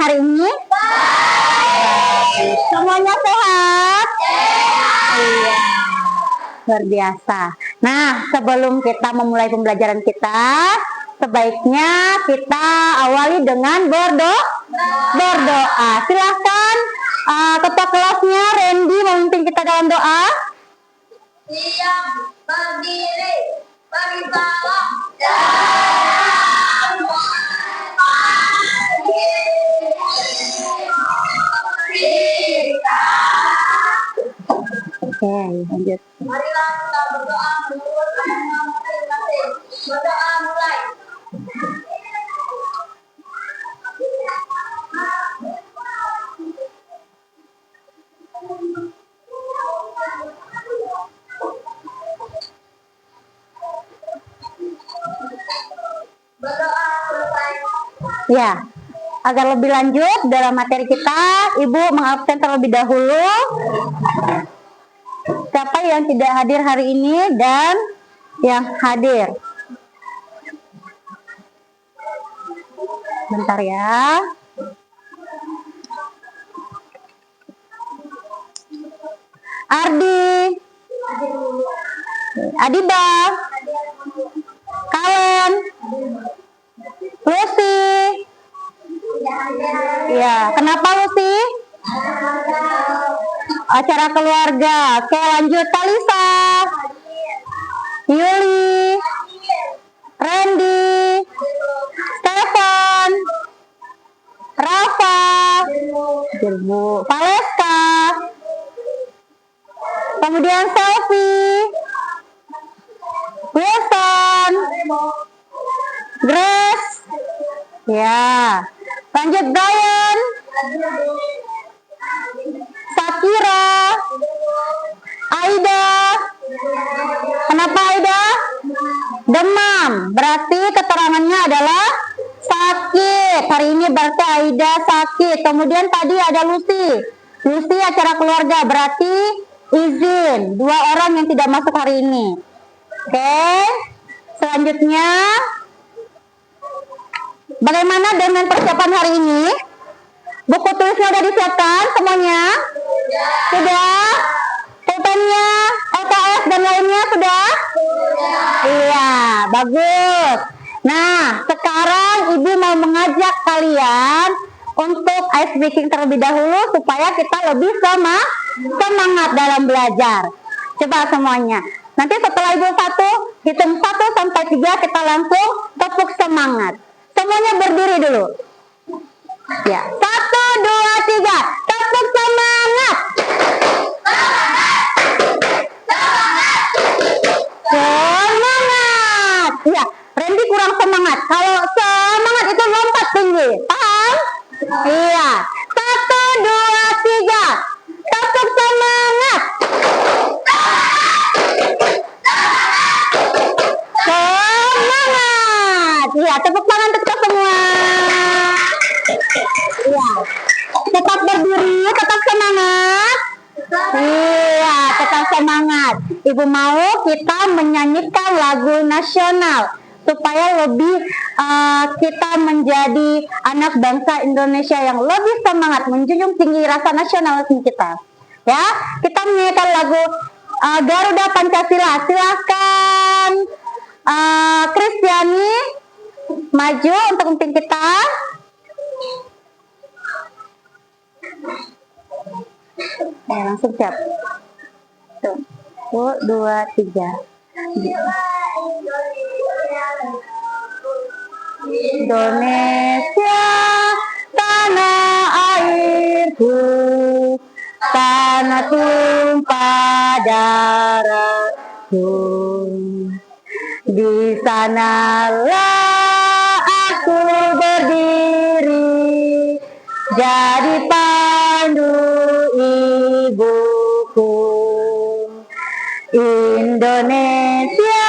hari ini? Baik. Semuanya sehat? Iya. Luar biasa. Nah, sebelum kita memulai pembelajaran kita, sebaiknya kita awali dengan berdoa. Silahkan ketua kelasnya Randy memimpin kita dalam doa. Siap berdiri, beri salam. Oke, lanjut. Marilah kita berdoa menurut agama masing-masing. Berdoa mulai. Berdoa selesai. Ya, agar lebih lanjut dalam materi kita, Ibu mengabsen terlebih dahulu siapa yang tidak hadir hari ini dan yang hadir. Bentar ya. Ardi, Adiba, Kalen, Lucy. Ya, kenapa Lucy? Acara keluarga. Oke, lanjut. Talisa, Yuli, Randy, Stefan, Rafa, Valeska, kemudian Sophie, Wilson, Grace. Ya, lanjut Brian, Sakira, Aida. Kenapa Aida? Demam. Berarti keterangannya adalah sakit. Hari ini berarti Aida sakit. Kemudian tadi ada Lucy. Lucy acara keluarga. Berarti izin. 2 orang yang tidak masuk hari ini. Oke. Selanjutnya, bagaimana dengan persiapan hari ini? Buku tulisnya sudah disiapkan semuanya? Sudah? Pulpennya, LKS dan lainnya sudah? Iya, bagus. Nah, sekarang Ibu mau mengajak kalian untuk ice breaking terlebih dahulu supaya kita lebih semangat dalam belajar. Coba semuanya. Nanti setelah Ibu hitung 1 sampai 3 kita langsung tepuk semangat. Semuanya berdiri dulu. Ya, 1, 2, 3. Tepuk semangat. Semangat. Ya, Randy kurang semangat. Kalau semangat itu lompat tinggi. Paham? Iya. 1, 2, 3. Tepuk semangat. Semangat. Iya, tepuk tangan untuk kita semua. Iya. Tetap berdiri, tetap semangat. Iya, tetap semangat. Ibu mau kita menyanyikan lagu nasional supaya lebih kita menjadi anak bangsa Indonesia yang lebih semangat, menjunjung tinggi rasa nasionalisme kita. Ya, kita menyanyikan lagu Garuda Pancasila. Silakan Kristiani maju untuk memimpin kita. Ya, langsung siap. 1, 2, 3. Indonesia, tanah airku, tanah tumpah darahku. Di sanalah aku berdiri, jadi pandu ibuku. Indonesia,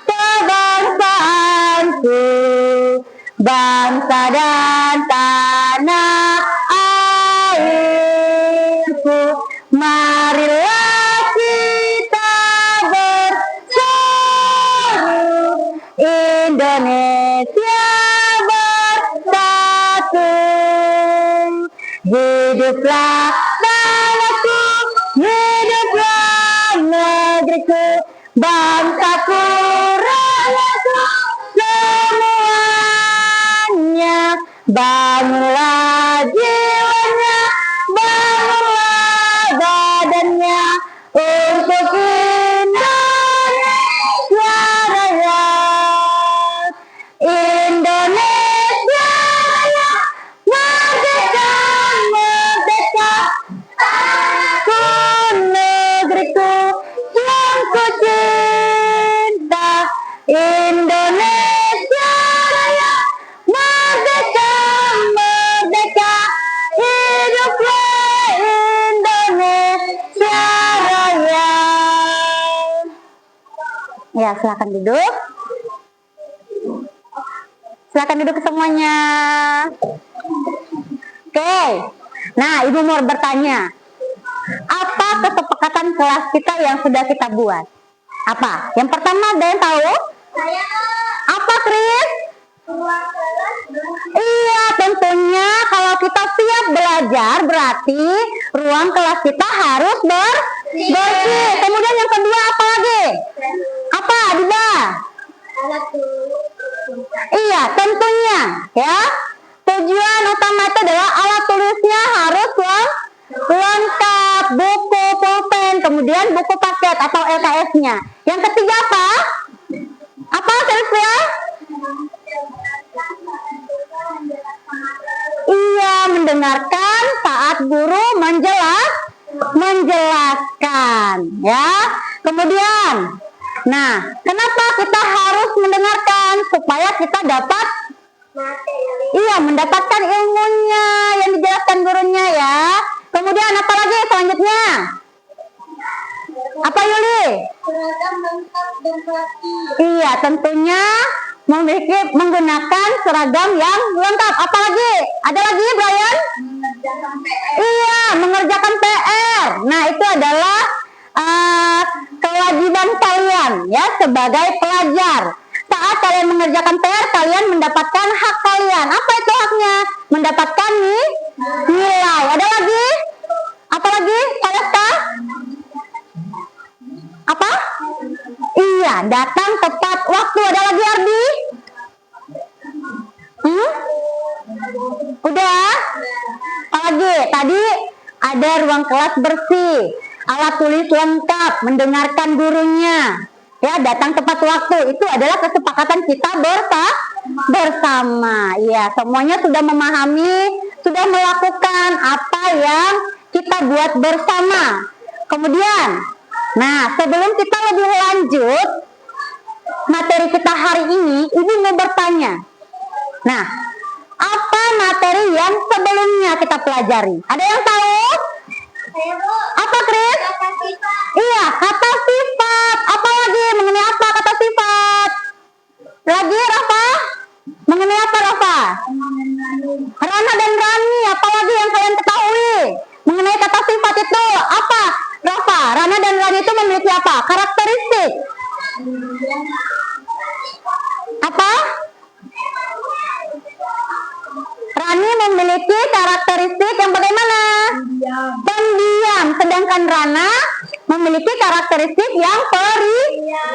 kebangsaanku, bangsa dan tanah airku. Marilah kita bersatu, Indonesia bersatu. Hiduplah tanahku, hiduplah negeriku, bangsaku, rakyatku, semuanya. Bangunlah jiwanya, bangunlah badannya, untuk Indonesia Raya. Indonesia Raya, merdeka, merdeka, tanahku, negeriku, yang ku cinta. Indonesia Raya, merdeka, merdeka, hiduplah Indonesia Raya. Ya, silakan duduk. Silakan duduk semuanya. Oke. Nah, Ibu mau bertanya. Apa kesepakatan kelas kita yang sudah kita buat? Apa? Yang pertama, ada yang tahu? Saya Apa, Kris? keluar kelas Iya, tentunya kalau kita siap belajar, berarti ruang kelas kita harus bersih. Kemudian yang kedua, apa lagi? Apa, Diba? alat tulis. Iya, tentunya ya. Tujuan utama itu adalah alat tulisnya harus lengkap, buku, pulpen, kemudian buku paket atau LKS-nya. Yang ketiga apa? Apa, Sylvia? Iya, mendengarkan saat guru menjelaskan, ya. Kemudian, nah, kenapa kita harus mendengarkan? Supaya kita dapat, iya, mendapatkan ilmunya yang dijelaskan gurunya, ya. Kemudian, apa lagi selanjutnya? Apa, Yuli? Seragam lengkap dan rapi. Iya, tentunya menggunakan seragam yang lengkap. Apa lagi? Ada lagi, Brian? Mengerjakan PR. Iya, mengerjakan PR. Nah, itu adalah kewajiban kalian ya sebagai pelajar. Saat kalian mengerjakan PR, kalian mendapatkan hak kalian. Apa itu haknya? Mendapatkan nilai. Ada lagi? Apa lagi? Palesta? Apa? Iya, datang tepat waktu. Ada lagi, Ardi? Udah? Apalagi? Tadi ada ruang kelas bersih, alat tulis lengkap, mendengarkan gurunya, ya, datang tepat waktu. Itu adalah kesepakatan kita bersama. Ya, semuanya sudah memahami, sudah melakukan apa yang kita buat bersama. Kemudian, nah, sebelum kita lebih lanjut materi kita hari ini, Ibu mau bertanya. Nah, apa materi yang sebelumnya kita pelajari? Ada yang tahu? Saya Bu. Apa, Kris? Kata sifat. Iya, kata sifat. Apa lagi? Mengenai apa kata sifat? Lagi, Rafa? Mengenai apa, Rafa? Rana dan Rani. Apa lagi yang kalian ketahui? Mengenai kata sifat itu, apa? Rafa, Rana dan Rani itu memiliki apa? Karakteristik. Apa? Rani memiliki karakteristik yang bagaimana? Pendiam. Sedangkan Rana memiliki karakteristik yang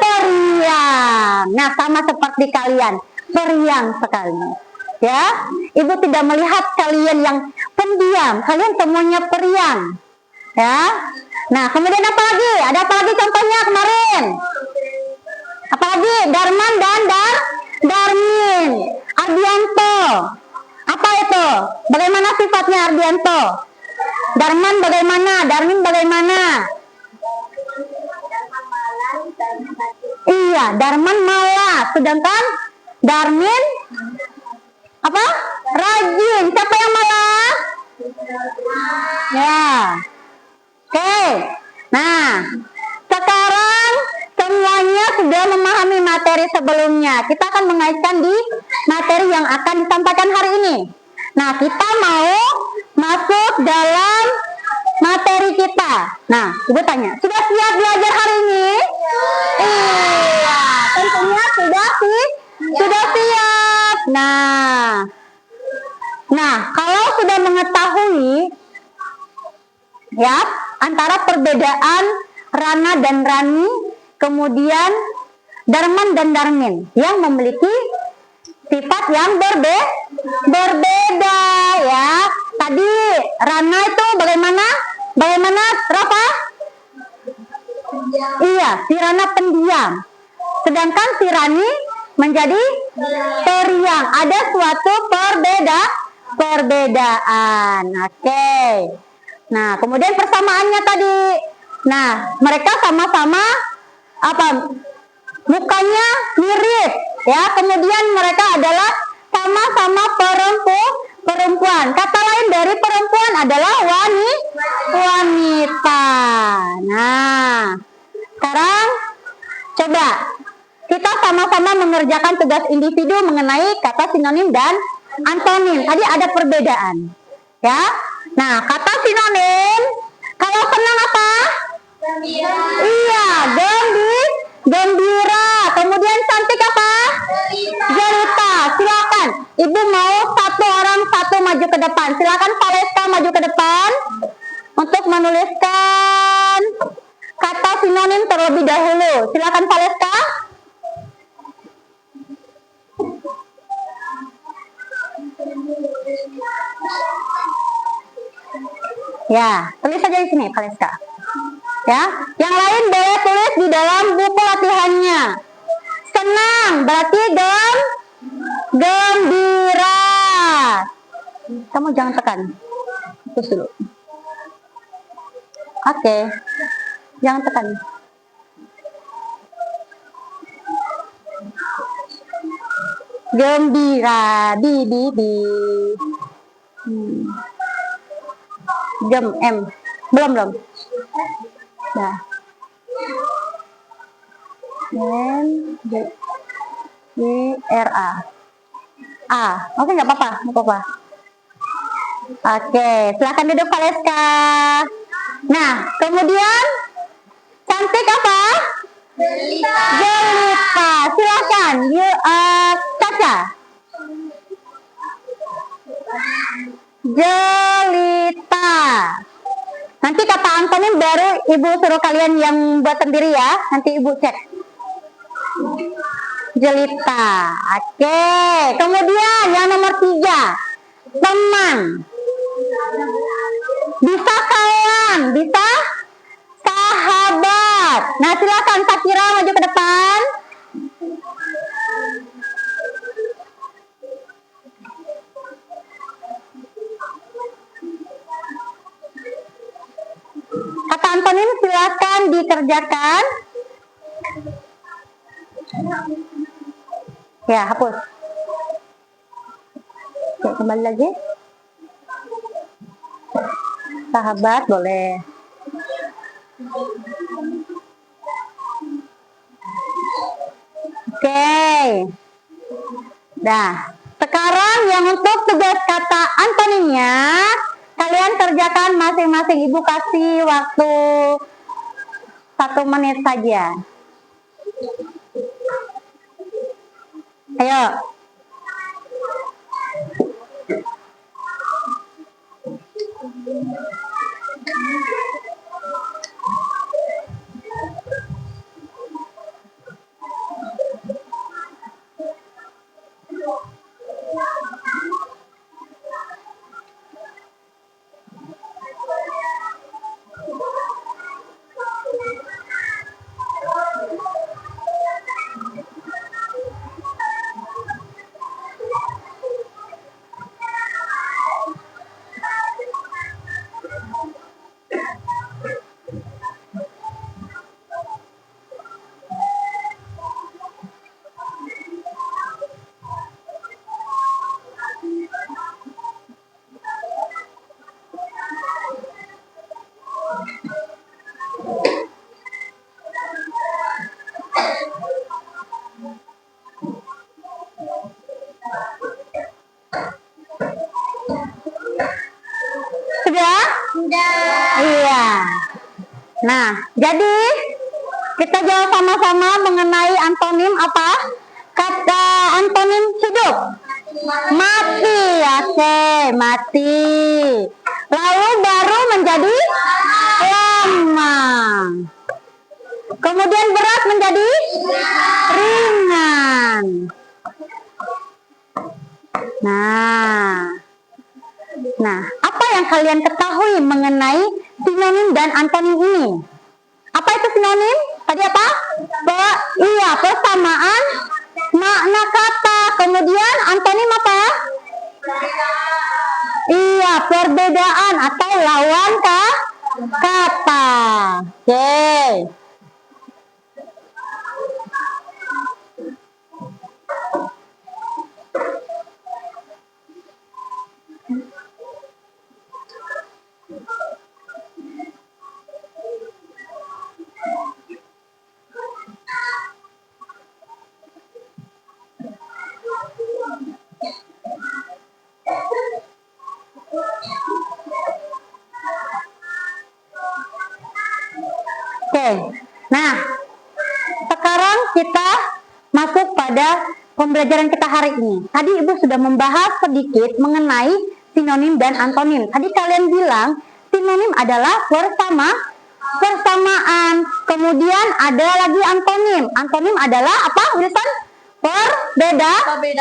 periang. Nah, sama seperti kalian, periang sekali. Ya, Ibu tidak melihat kalian yang pendiam, kalian semuanya periang. Ya. Nah, kemudian apa lagi? Ada apa lagi contohnya kemarin? Apa lagi? Darman dan Darmin. Ardianto. Apa itu? Bagaimana sifatnya Ardianto? Darman bagaimana? Darmin bagaimana? Iya, Darman malas. Sedangkan Darmin apa? Rajin. Siapa yang malas? Ya. Oke. Nah, sekarang semuanya sudah memahami materi sebelumnya. Kita akan mengaitkan di materi yang akan disampaikan hari ini. Nah, kita mau masuk dalam materi kita. Nah, Ibu tanya, sudah siap belajar hari ini? Iya, tentunya sudah siap. Nah, kalau sudah mengetahui ya, antara perbedaan Rana dan Rani, kemudian Darman dan Darmin yang memiliki sifat yang berbeda ya. Tadi Rana itu bagaimana? Bagaimana Rafa? Iya, si Rana pendiam. Sedangkan si Rani menjadi periang. Ada suatu perbedaan. Oke. Nah, kemudian persamaannya tadi. Nah, mereka sama-sama apa? Mukanya mirip, ya. Kemudian mereka adalah sama-sama perempuan. Kata lain dari perempuan adalah wanita. Nah, sekarang coba kita sama-sama mengerjakan tugas individu mengenai kata sinonim dan antonim. Tadi ada perbedaan, ya. Nah, kata sinonim kalau senang apa? Gembira. Iya, gembira. Kemudian cantik apa? Jelita. Silakan. Ibu mau satu orang satu maju ke depan. Silakan Valeska maju ke depan untuk menuliskan kata sinonim terlebih dahulu. Silakan Valeska. Ya, tulis saja di sini Valeska. Ya, yang lain boleh tulis di dalam buku latihannya. Senang berarti gembira. Kamu jangan tekan. Terus dulu. Oke. Jangan tekan. Gembira. Bi. Gem M. Belum. Nah. Gembira. Oke, nggak apa-apa. Oke, silakan duduk Valeska. Nah, kemudian cantik apa? Jelita. Silakan, Caca. Jelita. Nanti kata antonim baru ibu suruh kalian yang buat sendiri ya. Nanti ibu cek. Jelita. Oke. Kemudian yang nomor 3. Teman. Bisa kawan. Bisa sahabat. Nah, silakan Sakira maju ke depan. Kata antonim silakan dikerjakan. Ya, hapus. Oke, kembali lagi. Sahabat boleh. Oke. Nah, sekarang yang untuk tugas kata antonimnya kalian kerjakan masing-masing. Ibu kasih waktu 1 menit saja. Ayo. Iya. Nah, jadi kita jawab sama-sama mengenai antonim apa? Kata antonim hidup. Mati. Oke, mati. Lalu baru menjadi Kemudian berat menjadi ringan. Nah, apa yang kalian ketahui mengenai sinonim dan antonim ini? Apa itu sinonim? Tadi apa? Iya, persamaan makna kata. Kemudian antonim apa? Iya, perbedaan atau lawan kata. Oke. Oke, nah sekarang kita masuk pada pembelajaran kita hari ini. Tadi Ibu sudah membahas sedikit mengenai sinonim dan antonim. Tadi kalian bilang sinonim adalah persamaan. Kemudian ada lagi antonim. Antonim adalah apa, Wilson?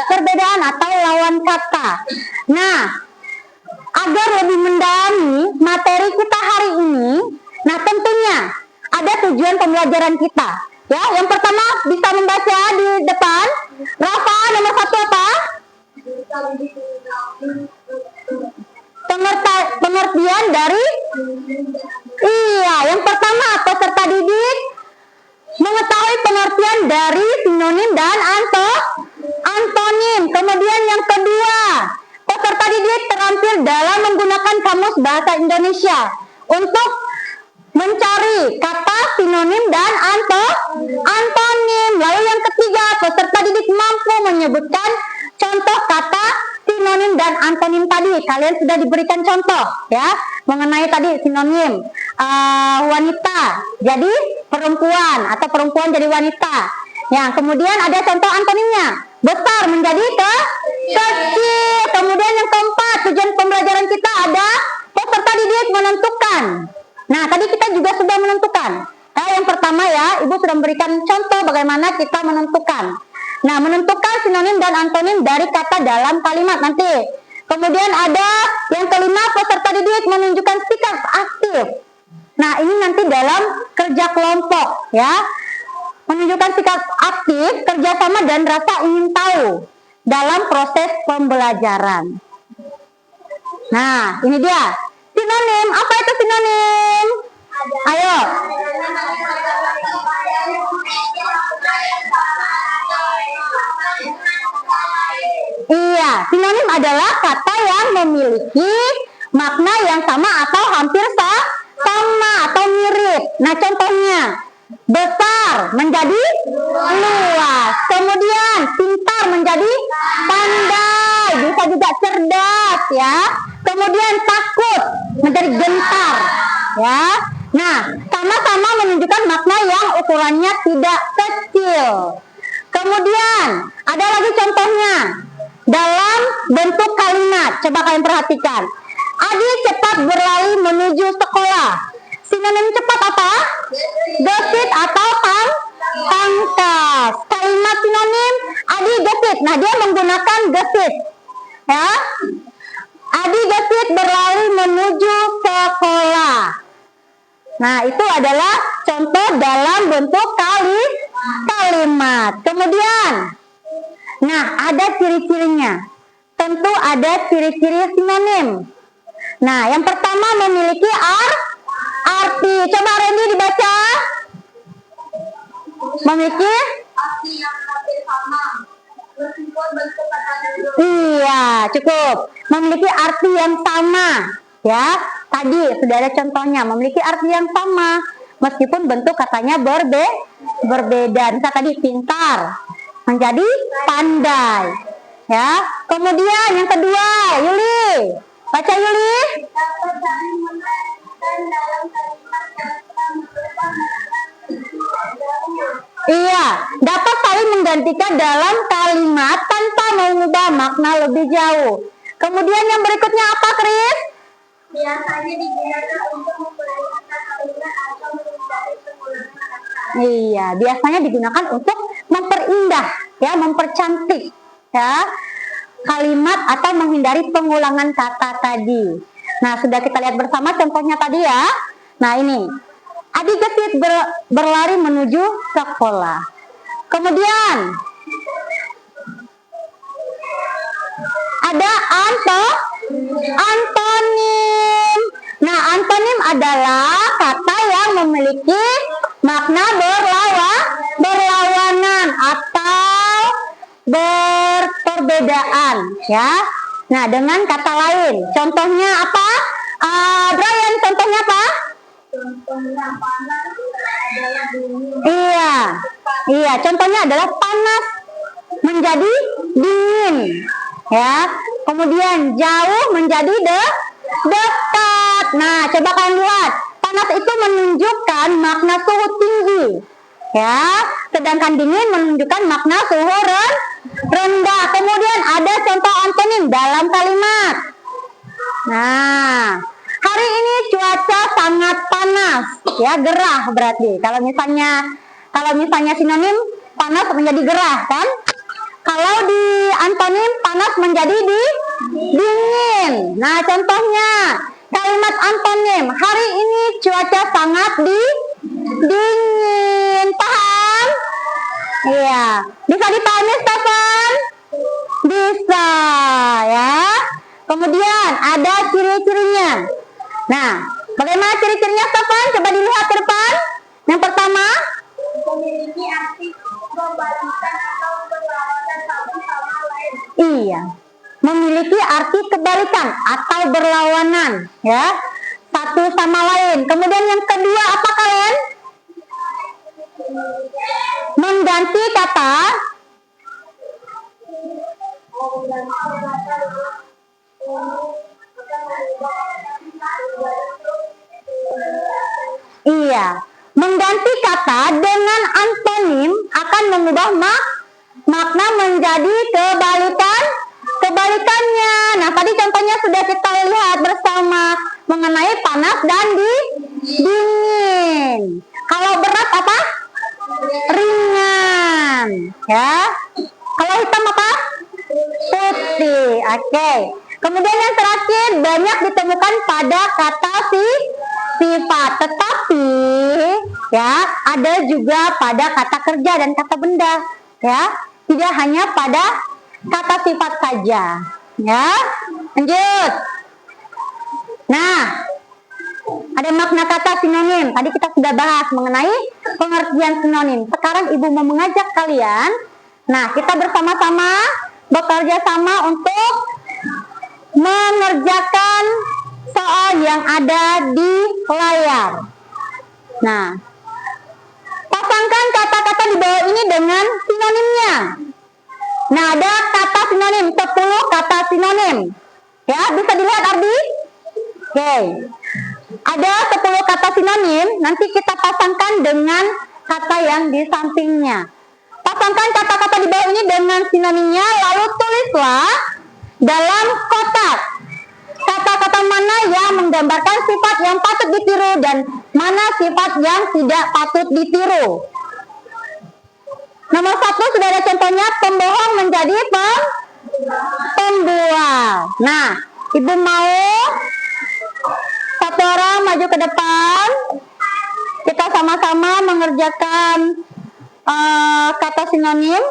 Perbedaan atau lawan kata. Nah, agar lebih mendalami materi kita hari ini, nah tentunya ada tujuan pembelajaran kita. Ya, yang pertama bisa membaca di depan. Rafa, nomor 1 apa? Pengertian dari yang pertama peserta didik mengetahui pengertian dari sinonim dan antonim. Kemudian yang kedua, peserta didik terampil dalam menggunakan kamus bahasa Indonesia untuk mencari kata sinonim dan antonim. Lalu yang ketiga, peserta didik mampu menyebutkan contoh kata sinonim dan antonim tadi. Kalian sudah diberikan contoh ya mengenai tadi sinonim wanita jadi perempuan atau perempuan jadi wanita. Ya, kemudian ada contoh antonimnya, besar menjadi kecil. Kemudian yang keempat, tujuan pembelajaran kita ada peserta didik menentukan. Nah, tadi kita juga sudah menentukan. Yang pertama ya, Ibu sudah memberikan contoh bagaimana kita menentukan. Nah, menentukan sinonim dan antonim dari kata dalam kalimat nanti. Kemudian ada yang kelima, peserta didik menunjukkan sikap aktif. Nah, ini nanti dalam kerja kelompok ya. Menunjukkan sikap aktif, kerjasama dan rasa ingin tahu dalam proses pembelajaran. Nah, ini dia. Sinonim, apa itu sinonim? Ayo. Iya, sinonim adalah kata yang memiliki makna yang sama atau hampir sama atau mirip. Nah, contohnya, besar menjadi luas. Kemudian, pintar menjadi pandai. Bisa juga cerdas ya. Kemudian, takut menjadi gentar ya. Nah, sama-sama menunjukkan makna yang ukurannya tidak kecil. Kemudian, ada lagi contohnya dalam bentuk kalimat. Coba kalian perhatikan. Adi cepat berlari menuju sekolah. Sinonim cepat apa? Gesit atau pangkas. Kalimat sinonim Adi gesit. Nah, dia menggunakan gesit. Ya. Adi gesit berlari menuju sekolah. Nah, itu adalah contoh dalam bentuk kalimat. Kemudian, nah, ada ciri-cirinya. Tentu ada ciri-ciri sinonim. Nah, yang pertama memiliki arti. Coba Randy dibaca. Memiliki arti yang hampir sama. Meskipun bentuk katanya iya, cukup. Memiliki arti yang sama. Ya, tadi sudah ada contohnya. Memiliki arti yang sama. Meskipun bentuk katanya berbeda. Misal tadi pintar menjadi pandai. Ya, kemudian yang kedua, Yuli. Baca Yuli. dapat saling menggantikan dalam kalimat yang berupa Iya, dapat saling menggantikan dalam kalimat tanpa mengubah makna lebih jauh. Kemudian yang berikutnya apa, Chris? biasanya digunakan untuk memperlihatkan kalimat atau menghindari pengulangan kata. Iya, biasanya digunakan untuk memperindah, ya, mempercantik, ya, kalimat atau menghindari pengulangan kata tadi. Nah, sudah kita lihat bersama contohnya tadi ya. Nah, ini. Adi Gesit berlari menuju sekolah. Kemudian ada antonim. Nah, antonim adalah kata yang memiliki makna berlawanan atau berperbedaan, ya. Nah, dengan kata lain. Contohnya apa? Brian, contohnya apa? Contohnya panas adalah dingin. Iya, contohnya adalah panas menjadi dingin, ya. Kemudian jauh menjadi dekat. Nah, coba kalian lihat, panas itu menunjukkan makna suhu tinggi, ya. Sedangkan dingin menunjukkan makna suhu rendah. Kemudian ada contoh antonim dalam kalimat. Nah, hari ini cuaca sangat panas, ya, gerah berarti. Kalau misalnya sinonim panas menjadi gerah, kan? Kalau di antonim panas menjadi dingin. Nah, contohnya kalimat antonim, hari ini cuaca sangat dingin. Paham? Iya. Bisa dipahami, Stefan? Bisa, ya. Kemudian ada ciri-cirinya. Nah, bagaimana ciri-cirinya, Stefan? Coba dilihat ke depan. Yang pertama, Memiliki arti kebalikan atau berlawanan satu sama lain. iya, memiliki arti kebalikan atau berlawanan, ya, satu sama lain. Kemudian yang kedua apa kalian? Mengganti kata iya, mengganti kata dengan antonim akan mengubah makna menjadi kebalikannya. Nah, tadi contohnya sudah kita lihat bersama mengenai panas dan dingin. Kalau berat apa? Ringan, ya. Kalau hitam apa? Putih. Oke. Kemudian yang terakhir, banyak ditemukan pada kata sifat, tetapi ya ada juga pada kata kerja dan kata benda, ya. Tidak hanya pada kata sifat saja, ya. Lanjut. Nah, ada makna kata sinonim. Tadi kita sudah bahas mengenai pengertian sinonim. Sekarang Ibu mau mengajak kalian, nah, kita bersama-sama bekerja sama untuk mengerjakan soal yang ada di layar. Nah, pasangkan kata-kata di bawah ini dengan sinonimnya. Nah, ada kata sinonim, 10 kata sinonim. Ya, bisa dilihat, Ardi? Oke. Ada 10 kata sinonim, nanti kita pasangkan dengan kata yang di sampingnya. Pasangkan kata-kata di bawah ini dengan sinonimnya, lalu tulislah dalam kotak kata-kata mana yang menggambarkan sifat yang patut ditiru dan mana sifat yang tidak patut ditiru. Nomor 1 sudah ada contohnya, pembohong menjadi pembual. Nah, Ibu mau satu orang maju ke depan. Kita sama-sama mengerjakan kata sinonim.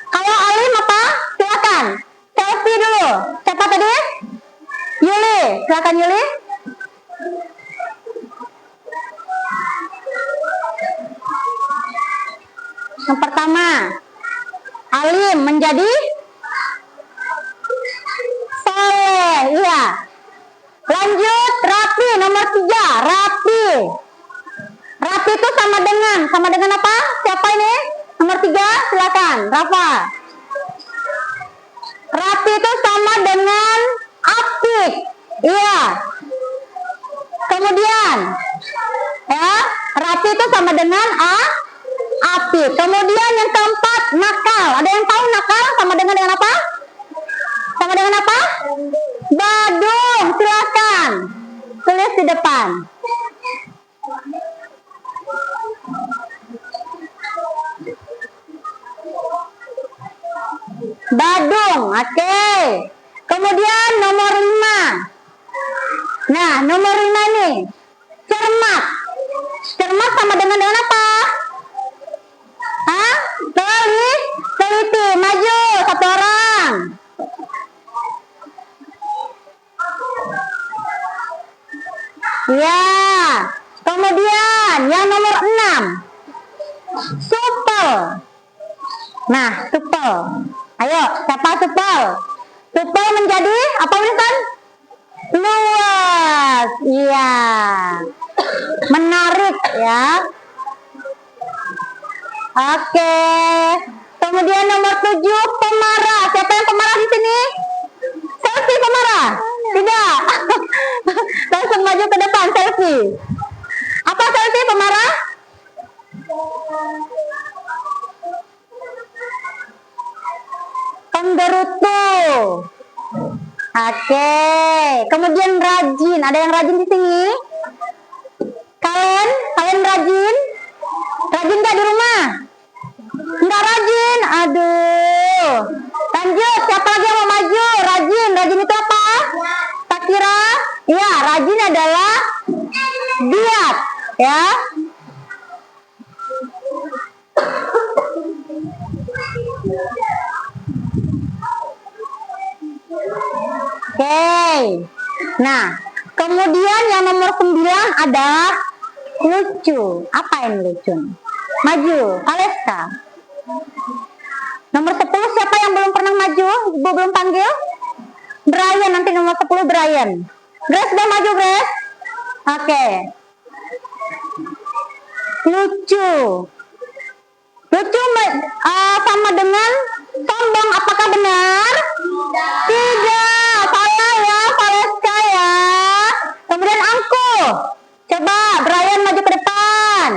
Kalau Alim apa? Silakan. Selfie dulu. Siapa tadi? Yuli. Silakan Yuli. Yang pertama, Alim menjadi soleh. Iya. Lanjut, Rapi nomor 3. Rapi. Rapi itu sama dengan apa? Siapa ini? Nomor 3, silakan. Rafa. Rapi itu sama dengan apik. Iya. Kemudian, ya, Rapi itu sama dengan apik. Kemudian yang keempat, nakal. Ada yang tahu nakal sama dengan apa? Sama dengan apa? Badung. Silakan. Tulis di depan. Badung. Oke. Kemudian nomor 5. Nah, nomor 5 nih. Cermat. Cermat sama dengan apa? Hah? Teliti. Maju satu orang. Ya. Kemudian yang nomor 6. Supel. Nah, supel. Ayo, siapa supel? Supel menjadi apa Wilson? Luas. Iya. Menarik ya. Oke. Kemudian nomor 7, pemarah. Siapa yang pemarah di sini? Selfie pemarah? Tidak. Langsung maju ke depan, selfie. Apa selfie pemarah? Penggerutu. Oke. Kemudian rajin. Ada yang rajin di sini? Kalian rajin? Rajin nggak di rumah? Nggak rajin? Aduh. Lanjut. Siapa lagi yang mau maju? Rajin. Rajin itu apa? Tak kira? Ya, rajin adalah giat. Ya. Oke. Nah, kemudian yang nomor 9 ada lucu. Apa yang lucu? Maju, Aleska. Nomor 10 siapa yang belum pernah maju? Ibu belum panggil? Brian, nanti nomor 10 Brian. Grace sudah maju, Grace? Oke. Lucu. Lucu sama dengan sombong, apakah benar? Tidak, salah ya, Valeska ya. Kemudian angkuh. Coba Brian maju ke depan.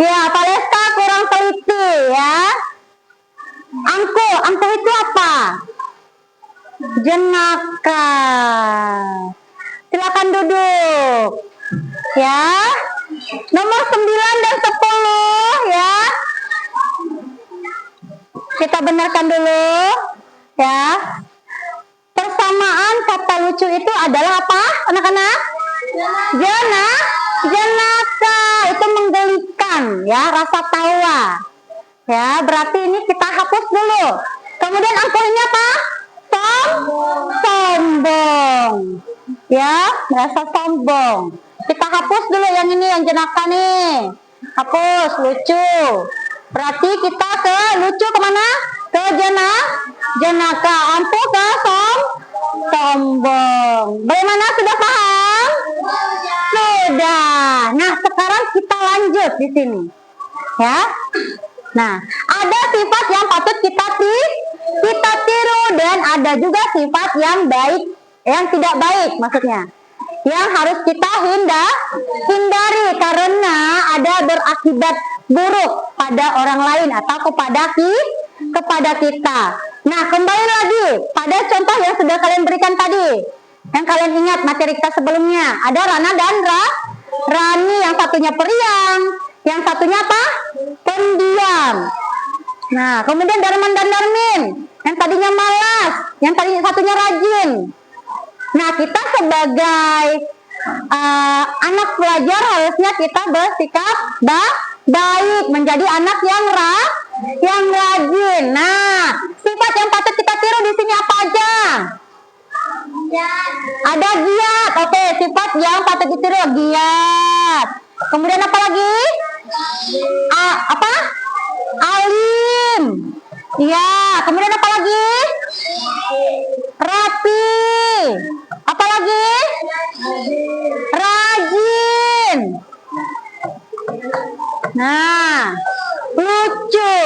Ya, Valeska kurang teliti ya. Angkuh itu apa? Jenaka. Silakan duduk. Ya. Nomor 9 dan 10 ya. Kita benarkan dulu ya. Persamaan kata lucu itu adalah apa, anak-anak? Jenaka. Itu menggelikan ya, rasa tawa. Ya, berarti ini kita hapus dulu. Kemudian angkuhnya apa? Sombong. Ya, rasa sombong. Kita hapus dulu yang ini, yang jenaka nih. Hapus, lucu. Berarti kita ke lucu kemana? Ke jenaka. Angkuh ke sombong. Bagaimana, sudah paham? Sudah. Nah, sekarang kita lanjut di sini. Ya. Nah, ada sifat yang patut kita tiru dan ada juga sifat yang baik, yang tidak baik maksudnya. Yang harus kita hindari karena ada berakibat buruk pada orang lain atau kepada kita. Nah, kembali lagi pada contoh yang sudah kalian berikan tadi. Yang kalian ingat materi kita sebelumnya. Ada Rana dan Rani, yang satunya periang, yang satunya apa? Pendiam. Nah, kemudian Darman dan Darmin, yang tadinya malas, yang tadinya satunya rajin. Nah, kita sebagai anak pelajar harusnya kita bersikap baik, menjadi anak yang rajin. Nah, sifat yang patut kita tiru di sini apa aja? Ada giat. Oke, sifat yang patut ditiru giat. Kemudian apa lagi? Apa? Alim. Ya, kemudian apa lagi? Rapi. Apa lagi? Rajin. Nah, lucu.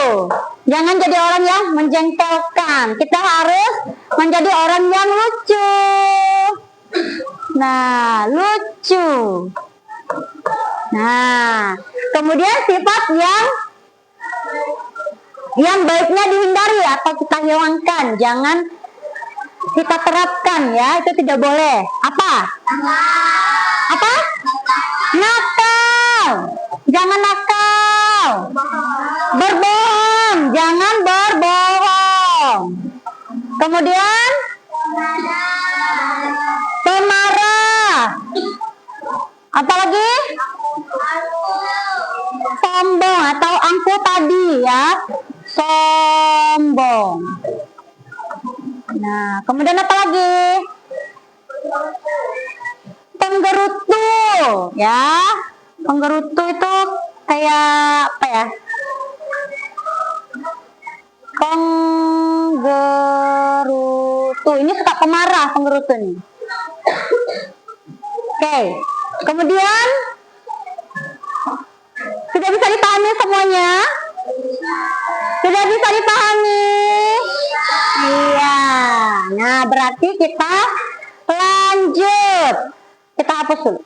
Jangan jadi orang yang menjengkelkan. Kita harus menjadi orang yang lucu. Nah, lucu. Nah, kemudian sifat yang baiknya dihindari atau kita hilangkan, jangan kita terapkan ya, itu tidak boleh. Apa? Nakal. Jangan nakal. Berbohong. Jangan berbohong. Kemudian pemarah. Apalagi? Sombong atau angkuh tadi ya. Sombong. Nah, kemudian apa lagi? Penggerutu ya. Penggerutu itu kayak apa ya? Penggerutu ini suka pemarah, penggerutu nih. Oke, kemudian sudah bisa dipahami semuanya? Sudah bisa dipahami? Iya. Nah, berarti kita lanjut. Kita hapus dulu.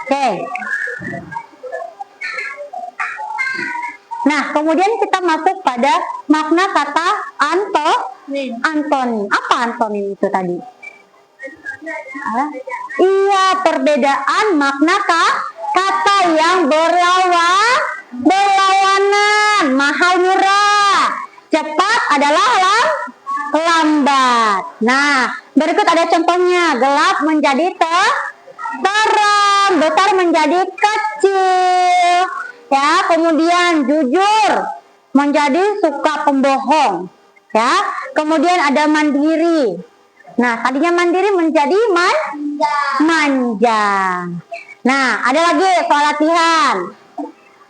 Oke. Nah, kemudian kita masuk pada makna kata antonim. Apa antonim itu tadi? Iya, perbedaan makna kata yang berlawanan. Mahal, murah. Cepat adalah lambat. Nah, berikut ada contohnya. Gelap menjadi terang, besar menjadi kecil. Ya, kemudian jujur menjadi suka pembohong. Ya, kemudian ada mandiri. Nah, tadinya mandiri menjadi manja. Nah, ada lagi soal latihan.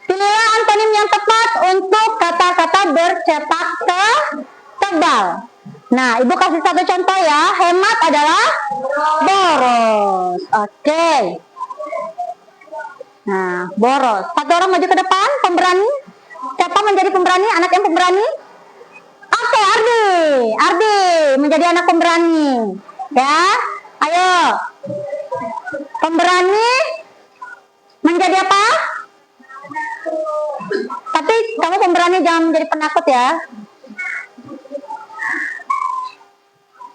Pilihlah antonim yang tepat untuk kata-kata bercetak tebal. Nah, Ibu kasih satu contoh ya. Hemat adalah boros. Oke. Nah, boros. Satu orang maju ke depan, pemberani. Siapa menjadi pemberani? Anak yang pemberani? Oke, Ardi. Ardi menjadi anak pemberani. Ya, ayo. Pemberani menjadi apa? Tapi kamu pemberani, jangan menjadi penakut ya.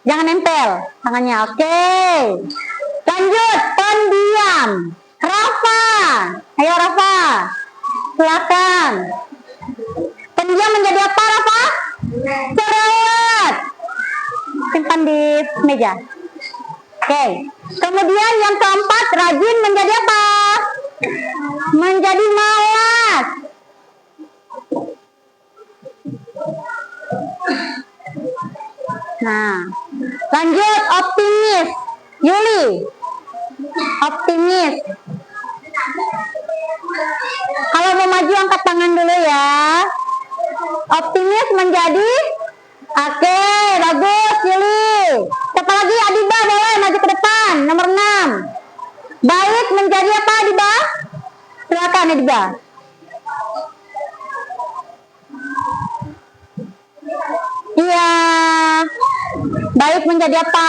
Jangan nempel tangannya. Oke. Lanjut, pendiam. Rafa. Ayo Rafa. Silakan. Pendiam menjadi apa, Rafa? Cerewet. Simpan di meja. Oke. Kemudian yang keempat, rajin menjadi apa? Menjadi malas. Nah, lanjut, optimis. Yuli. Optimis. Kalau mau maju angkat tangan dulu ya. Optimis menjadi. Oke, bagus Yuli. Siapa lagi? Adiba, boleh maju ke depan. Nomor 6. Baik menjadi apa, Adiba? Silakan Adiba. Iya. Baik menjadi apa?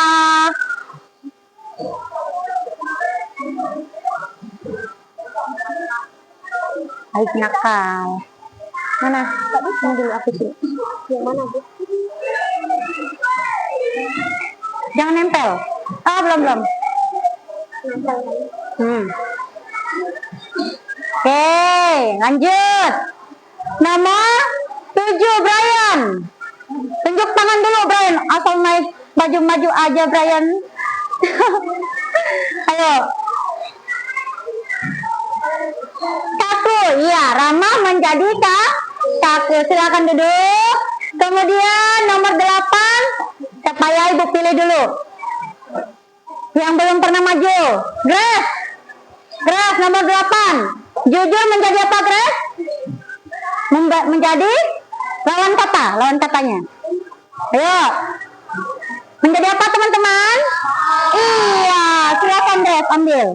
Baik nakal. Mana? Ini dulu aku sih. Yang mana, Bu? Jangan nempel. Belum. Oke, lanjut. Nomor 7, Brian. Tunjuk tangan dulu, Brian. Asal naik maju-maju aja, Brian. Ayo. 1, iya, Rama menjadi kaku. Silakan duduk. Kemudian nomor 8, supaya Ibu pilih dulu. Yang belum pernah maju. Grace. Grace nomor 8. Jujur menjadi apa, Grace? Menjadi lawan kata, lawan katanya. Ayo. Menjadi apa, teman-teman? Iya, silakan Grace ambil.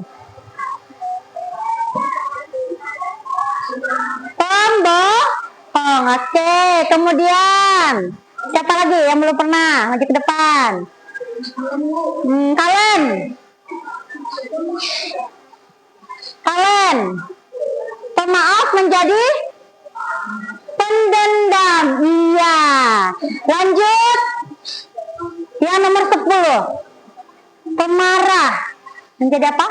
Pembohong. Oke, kemudian siapa lagi yang belum pernah maju ke depan? Kalian. Pemaaf menjadi pendendam. Iya. Lanjut. Yang nomor 10. dulu. Pemarah. Menjadi apa?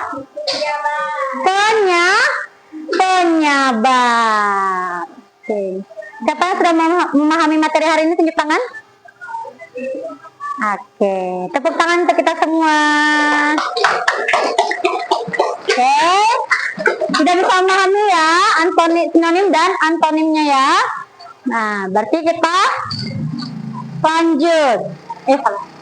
Penyabar. Oke. Siapa yang sudah memahami materi hari ini, tunjuk tangan? Oke, tepuk tangan untuk kita semua. Oke, sudah bisa memahami ya sinonim dan antonimnya ya. Nah, berarti kita lanjut. Salah.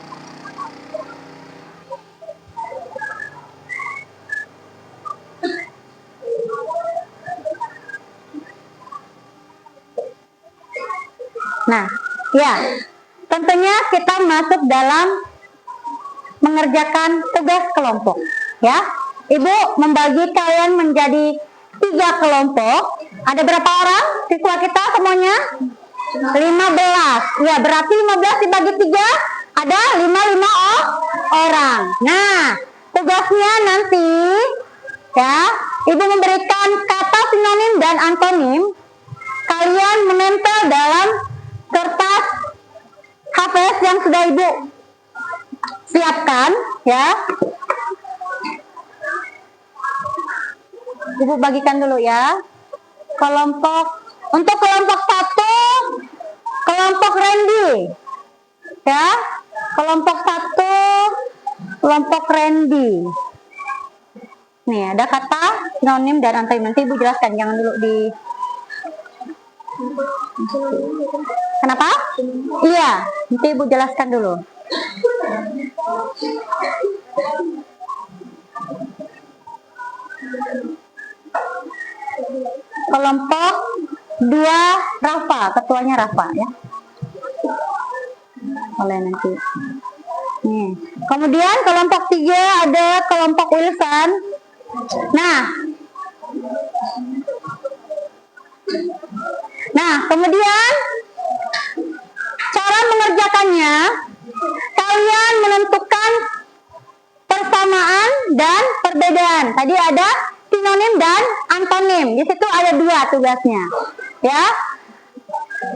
Nah, ya, tentunya kita masuk dalam mengerjakan tugas kelompok, ya. Ibu membagi kalian menjadi 3 kelompok. Ada berapa orang siswa kita semuanya? 15. Ya, berarti 15 dibagi 3 ada 5 orang. Nah, tugasnya nanti ya, Ibu memberikan kata sinonim dan antonim. Kalian menempel dalam kertas HVS yang sudah Ibu siapkan ya. Ibu bagikan dulu ya. Untuk kelompok 1, kelompok Randy ya. Kelompok 1, kelompok Randy. Nih ada kata sinonim dan antonim. Nanti Ibu jelaskan, jangan dulu di. Kenapa? Iya, nanti Ibu jelaskan dulu. Kelompok 2 Rafa, ketuanya Rafa ya. Oleh nanti. Nih. Kemudian kelompok 3 ada kelompok Wilson. Nah, kemudian cara mengerjakannya, kalian menentukan persamaan dan perbedaan. Tadi ada sinonim dan antonim. Di situ ada 2 tugasnya. Ya.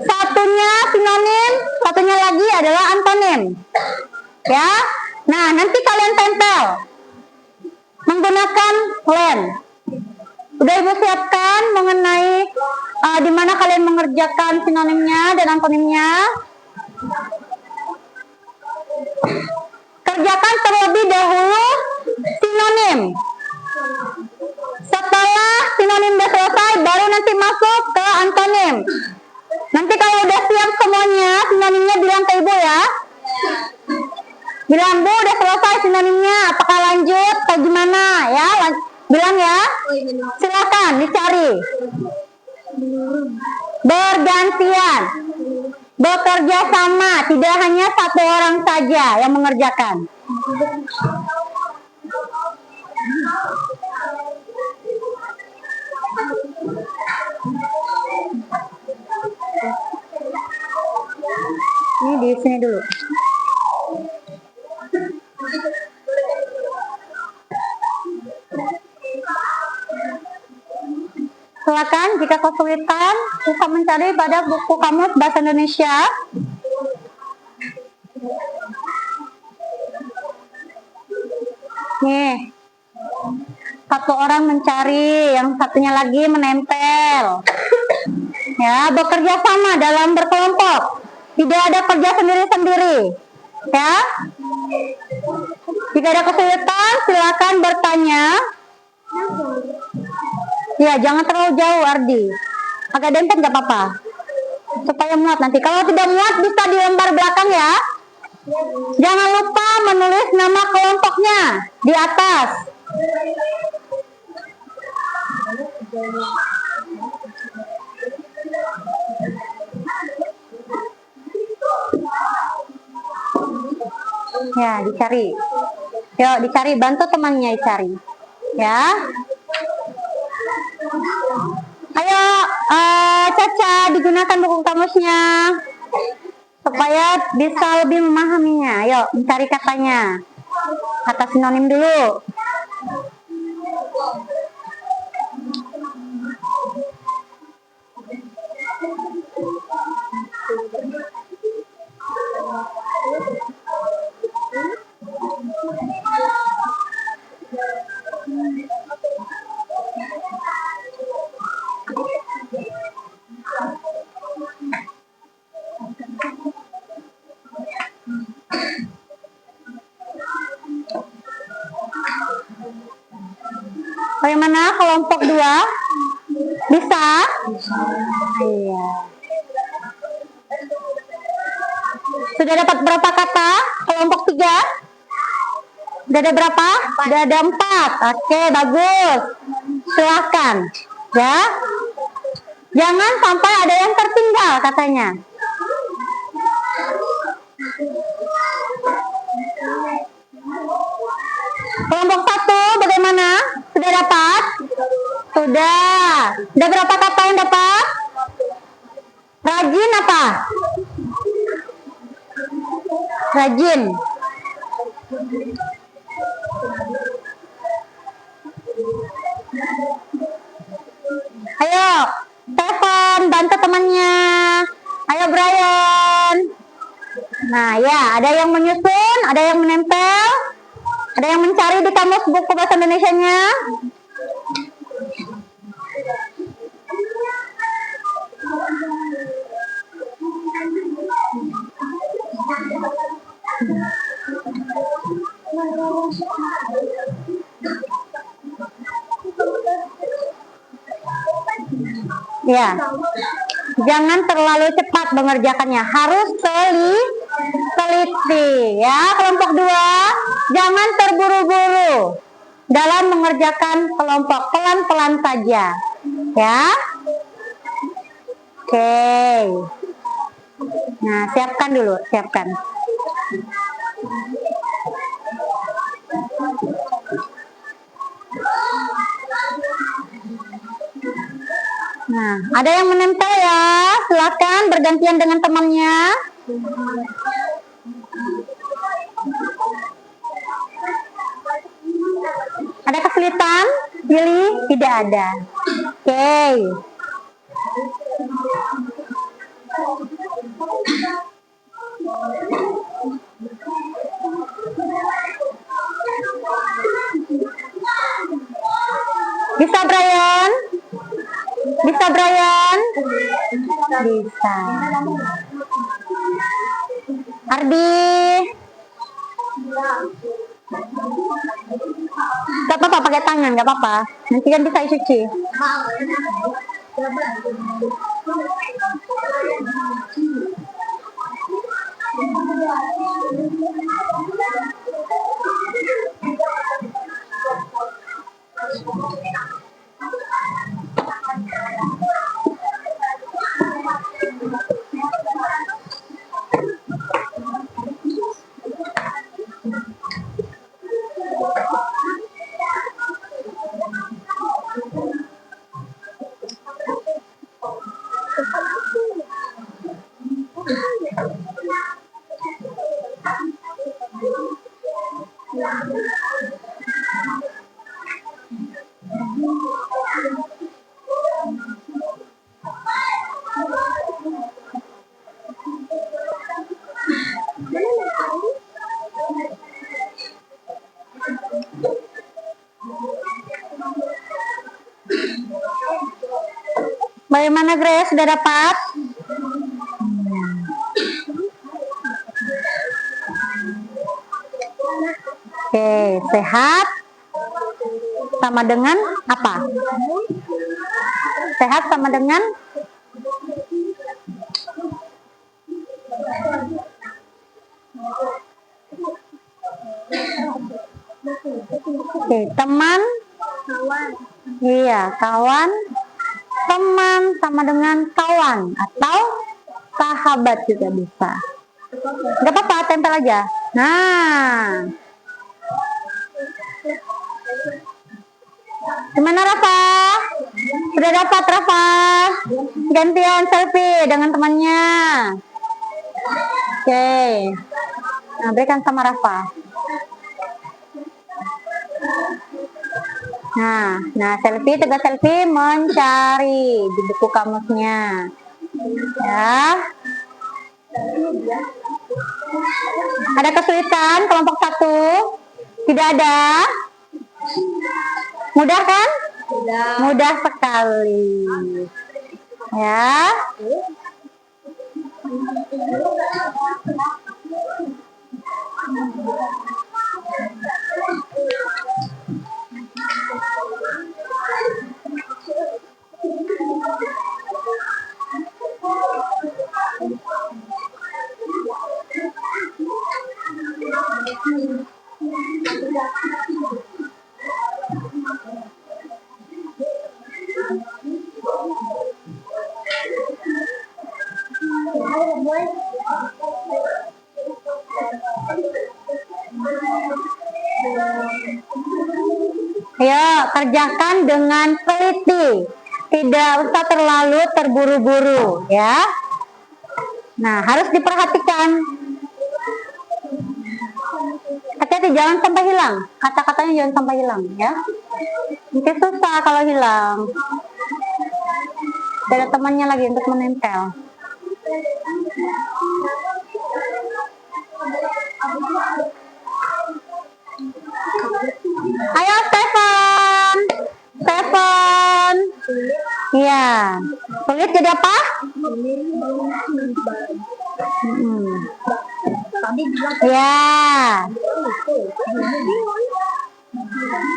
Satunya sinonim, satunya lagi adalah antonim. Ya. Nah, nanti kalian tempel menggunakan lem. Udah Ibu siapkan mengenai di mana kalian mengerjakan sinonimnya dan antonimnya. Kerjakan terlebih dahulu sinonim. Setelah sinonim sudah selesai, baru nanti masuk ke antonim. Nanti kalau udah siap semuanya, sinonimnya bilang ke Ibu ya. Bilang, Bu, udah selesai sinonimnya, apakah lanjut atau gimana ya? Bilang ya. Silakan dicari. Bergantian. Bekerja sama, tidak hanya 1 orang saja yang mengerjakan. Ini di sini dulu. Silakan jika kesulitan bisa mencari pada buku kamus bahasa Indonesia. Nih, 1 orang mencari, yang satunya lagi menempel. Ya, bekerja sama dalam berkelompok. Tidak ada kerja sendiri-sendiri. Ya. Jika ada kesulitan, silakan bertanya. Ya, jangan terlalu jauh, Ardi. Agak dempet nggak apa-apa. Supaya muat nanti. Kalau tidak muat, bisa di lembar belakang ya. Jangan lupa menulis nama kelompoknya di atas. Ya, dicari. Yuk, dicari. Bantu temannya dicari. Ya. Ayo, Caca, digunakan buku kamusnya supaya bisa lebih memahaminya. Ayo, mencari katanya. Kata sinonim dulu. Bagaimana kelompok 2? Bisa? Iya. Sudah dapat berapa kata? Kelompok 3? Sudah ada berapa? Sudah ada 4. Oke, bagus. Silahkan. Ya. Jangan sampai ada yang tertinggal katanya. Kelompok 1 bagaimana? Sudah dapat? Sudah. Sudah berapa kata yang dapat? Rajin apa? Rajin. Ayo, Stefan, bantu temannya. Ayo Brian. Nah ya, ada yang menyusun, ada yang menempel, ada yang mencari di kamus buku bahasa Indonesianya. Ya, jangan terlalu cepat mengerjakannya, harus teliti. Ya, kelompok 2, jangan terburu-buru dalam mengerjakan kelompok, pelan-pelan saja. Ya, oke. Nah, siapkan dulu, siapkan. Nah, ada yang menempel ya, silakan bergantian dengan temannya. Ada kesulitan? Pilih, tidak ada. Oke. Bisa Brian? Bisa Brian? Bisa. Ardi? Gak apa-apa pakai tangan, gak apa-apa. Nanti kan bisa cuci. Bagaimana Grace, sudah dapat? Oke, sehat sama dengan apa? Sehat sama dengan oke, teman, iya, kawan. Teman sama dengan kawan atau sahabat juga bisa. Gak apa-apa, tempel aja. Nah, gimana Rafa? Sudah dapat Rafa? Gantian selfie dengan temannya. Oke. Nah, berikan sama Rafa. Nah, selfie, tugas selfie mencari di buku kamusnya. Ya. Ada kesulitan kelompok 1? Tidak ada? Mudah kan? Mudah sekali. Ya. Ayo, kerjakan dengan teliti. Tidak usah terlalu terburu-buru, ya. Nah, harus diperhatikan. Hati-hati, jangan sampai hilang. Kata-katanya jangan sampai hilang, ya. Nanti susah kalau hilang. Tidak ada temannya lagi untuk menempel. Ayo, Stefan. Stefan. Iya. Sulit jadi apa? Ya.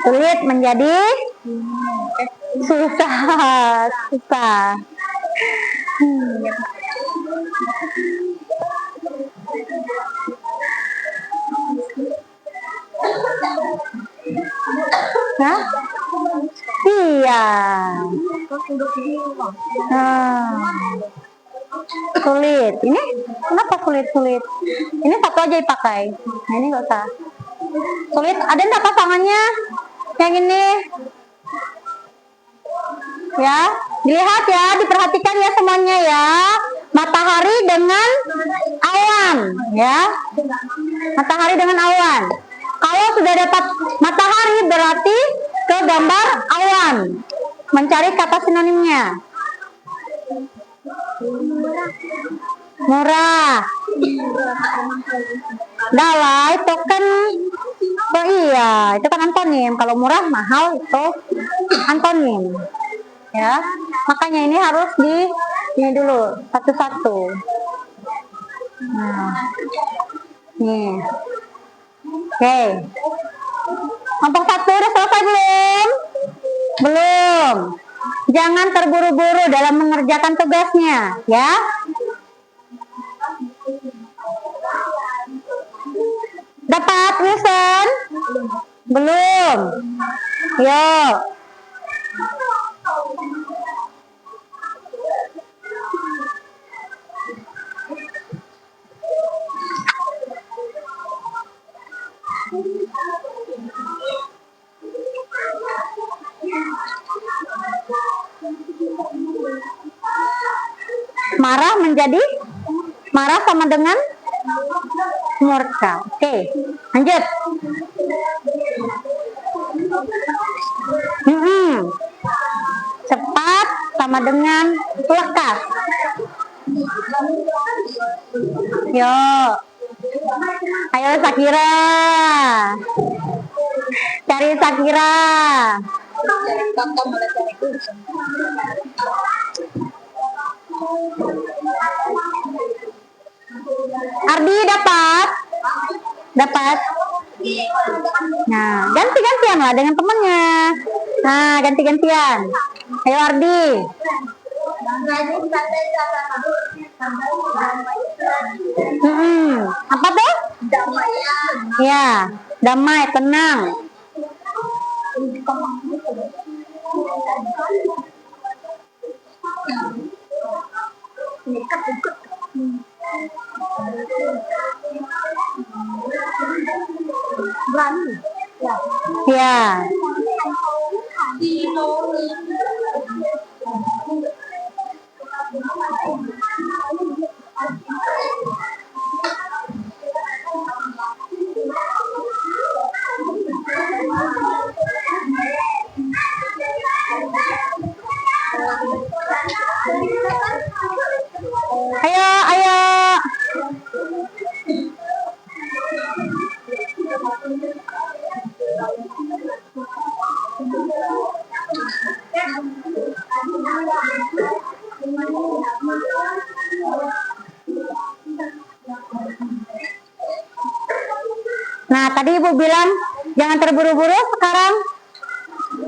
Sulit menjadi susah. Susah. Hah? Iya. Sulit. Ini kenapa sulit-sulit? Ini satu aja dipakai. Nah, ini nggak usah. Sulit. Ada nggak pasangannya? Yang ini? Ya, dilihat ya, diperhatikan ya semuanya ya. Matahari dengan awan, ya. Matahari dengan awan. Kalau sudah dapat matahari berarti ke gambar awan. Mencari kata sinonimnya. Murah. Dalah itu kan, oh iya, itu kan antonim. Kalau murah mahal itu antonim. Ya, makanya ini harus ini dulu satu-satu. Nah, nih. Oke. Kelompok 1 udah selesai belum? Belum. Jangan terburu-buru dalam mengerjakan tugasnya, ya. Dapat, Wilson? Belum. Yuk. Marah menjadi marah sama dengan murka. Oke, lanjut. Cepat sama dengan lekas. Yuk. Ayo Sakira. Cari Sakira. Ardi dapat? Dapat? Nah, ganti-gantian lah dengan temannya. Nah, ganti-gantian. Ayo Ardi. Apa tuh? Damai. Ya, damai, tenang. Ya. Ayo, ayo. Nah, tadi Ibu bilang jangan terburu-buru, sekarang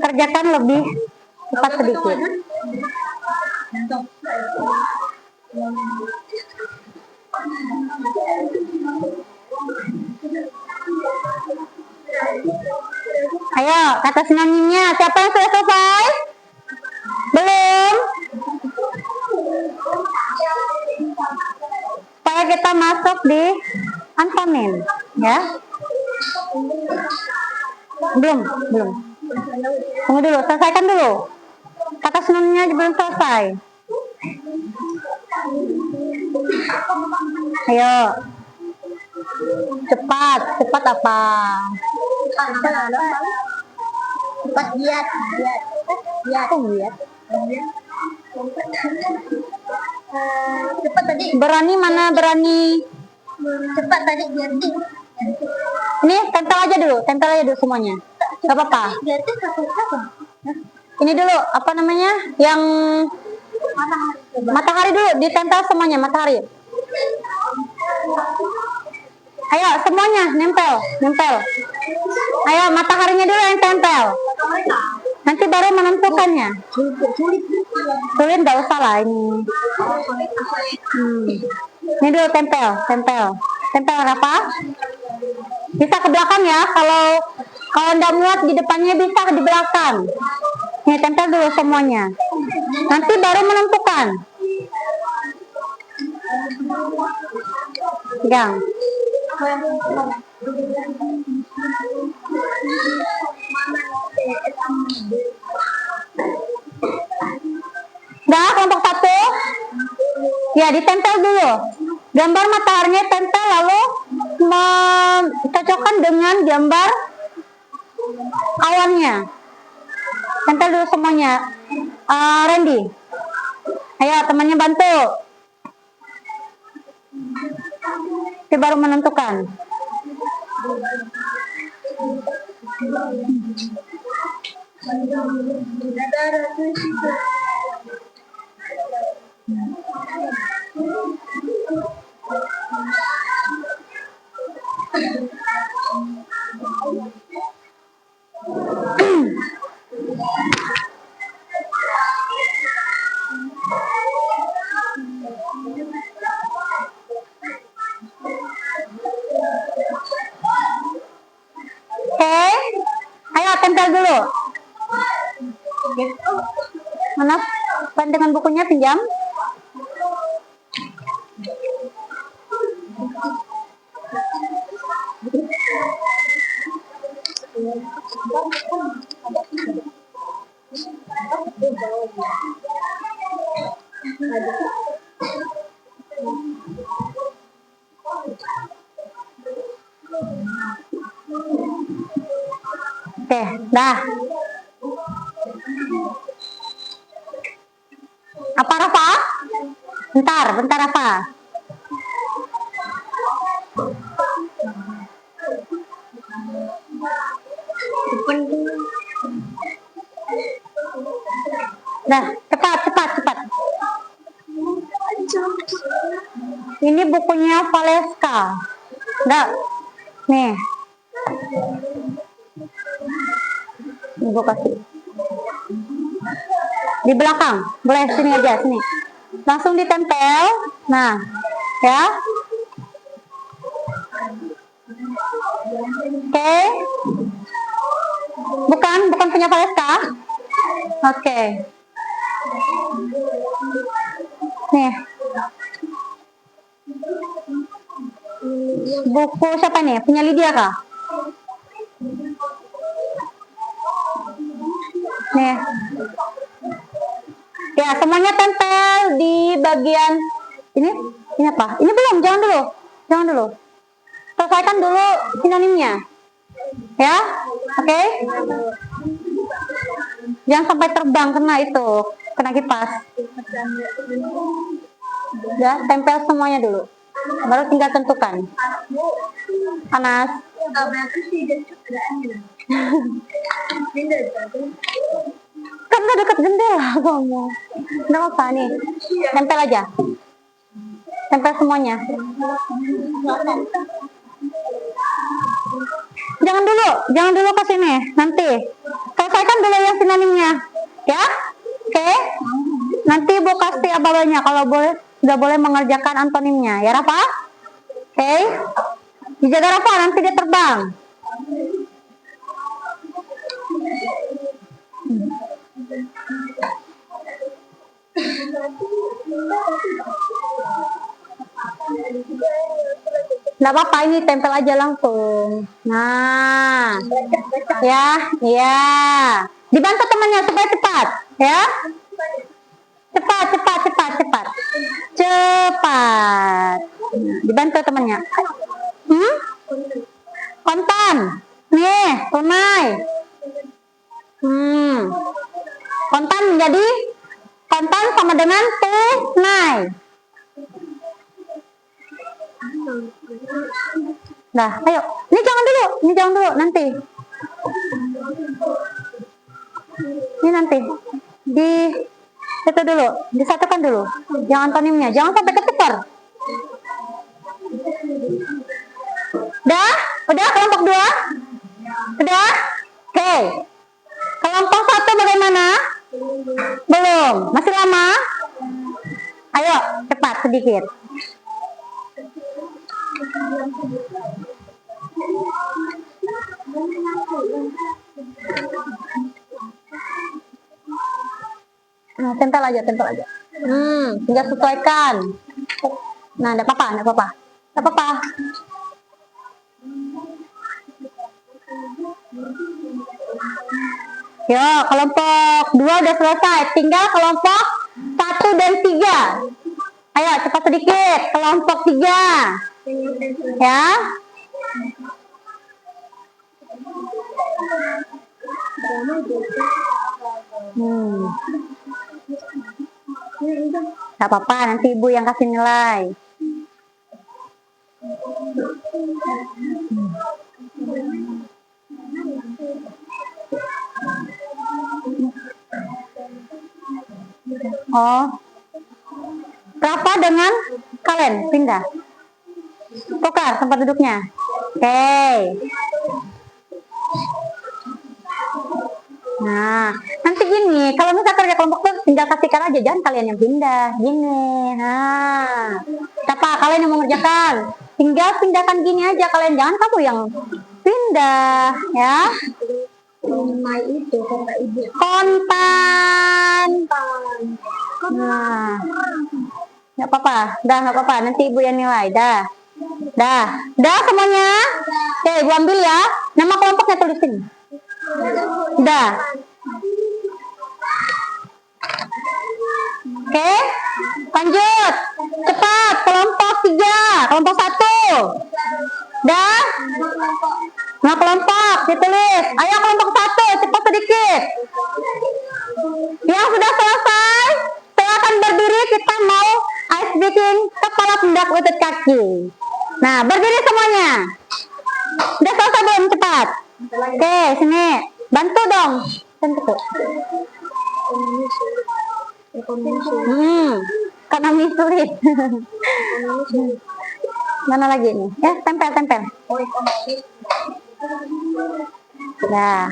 kerjakan lebih cepat sedikit. Ayo, kata sinonimnya. Siapa yang sudah selesai? Belum? Supaya kita masuk di antonim, ya. Belum. Tunggu dulu, selesaikan dulu. Kata sinonimnya belum selesai. Ayo. Cepat apa? Cepat giat. Kok giat? Cepat tadi. Berani mana berani? Cepat tadi giat. Ini tempel aja dulu semuanya. Gak apa-apa. Giat apa? Ini dulu, apa namanya? Yang matahari dulu, ditempel semuanya, matahari. Ayo, semuanya, nempel. Ayo, mataharinya dulu yang tempel. Nanti baru menentukannya. Sulit gak usah lah ini. Ini dulu tempel. Tempel apa? Bisa ke belakang ya. Kalau nggak muat di depannya bisa di belakang. Nih tempel dulu semuanya. Nanti baru menentukan. Pegang. Dah kelompok 1. Ya ditempel dulu. Gambar mataharinya tempel lalu cocokkan dengan gambar awannya. Tempel dulu semuanya. Randy. Ayo temannya bantu. Nanti baru menentukan. Oke, ayo tempel dulu. Mana pandangan bukunya pinjam? Oke, dah. Apa Rafa? Bentar Rafa. Dah, cepat. Ini bukunya Valeska. Dah. Nih. Ibu kasih. Di belakang. Boleh sini aja, sini. Langsung ditempel. Nah, ya. Oke. Bukan punya Valeska. Oke. Nih. Buku siapa nih? Punya Lydia kah? Nih. Ya, semuanya tempel di bagian ini apa? Ini belum, jangan dulu. Selesaikan dulu sinonimnya. Ya. Oke. Jangan sampai terbang kena kipas. Ya, tempel semuanya dulu. Baru tinggal tentukan. Panas. Kan udah dekat jendela kamu. Nggak apa nih. Tempel aja. Tempel semuanya. Jangan dulu ke sini. Nanti selesaikan dulu yang sinonimnya. Ya? Oke? Nanti Ibu kasih ababanya kalau boleh, sudah boleh mengerjakan antonimnya. Ya Rafa? Oke. Dijaga Rafa, nanti dia terbang. Nggak apa-apa, ini tempel aja langsung. Nah, ya. Dibantu temannya supaya cepat, ya. Cepat. Nah, dibantu temannya. Kontan. Nih, tunai. Kontan menjadi kontan sama dengan tunai. Nah, ayo. Ini jangan dulu, nanti. Ini nanti. Itu dulu, disatukan dulu. Yang antonimnya, jangan sampai ketukar. Udah kelompok 2? Udah? Oke. Kelompok 1 bagaimana? Belum. Masih lama? Ayo, cepat sedikit. Nah, tempel aja. Tinggal sesuaikan. Nah, enggak apa-apa. Yo, kelompok 2 udah selesai. Tinggal kelompok 1 dan 3. Ayo, cepat sedikit. Kelompok 3. Ya. Gak apa-apa, nanti Ibu yang kasih nilai. Oh, Rafa dengan kalian pindah, tukar tempat duduknya. Oke. Nah, nanti gini, kalau misalkan kerja kelompok tuh tinggal kasihkan aja, jangan kalian yang pindah. Gini, nah, siapa kalian yang mengerjakan? Tinggal pindahkan gini aja kalian, jangan kamu yang pindah, ya. Itu kata Ibu. Kontan. Nah, nggak apa-apa, nanti Ibu yang nilai, dah semuanya. Oke, Ibu ambil ya, nama kelompoknya tulisin. Dah. Oke, lanjut, cepat, kelompok 3, kelompok 1. Dah. Nah, kelompok ditulis. Ayo kelompok 1, cepat sedikit. Yang sudah selesai, silakan berdiri, kita mau ice breaking kepala, pundak, lutut, kaki. Nah, berdiri semuanya. Udah selesai belum? Cepat. Oke, sini. Bantu dong. Ekonomi sulit. Mana lagi nih? Ya, tempel. Nah.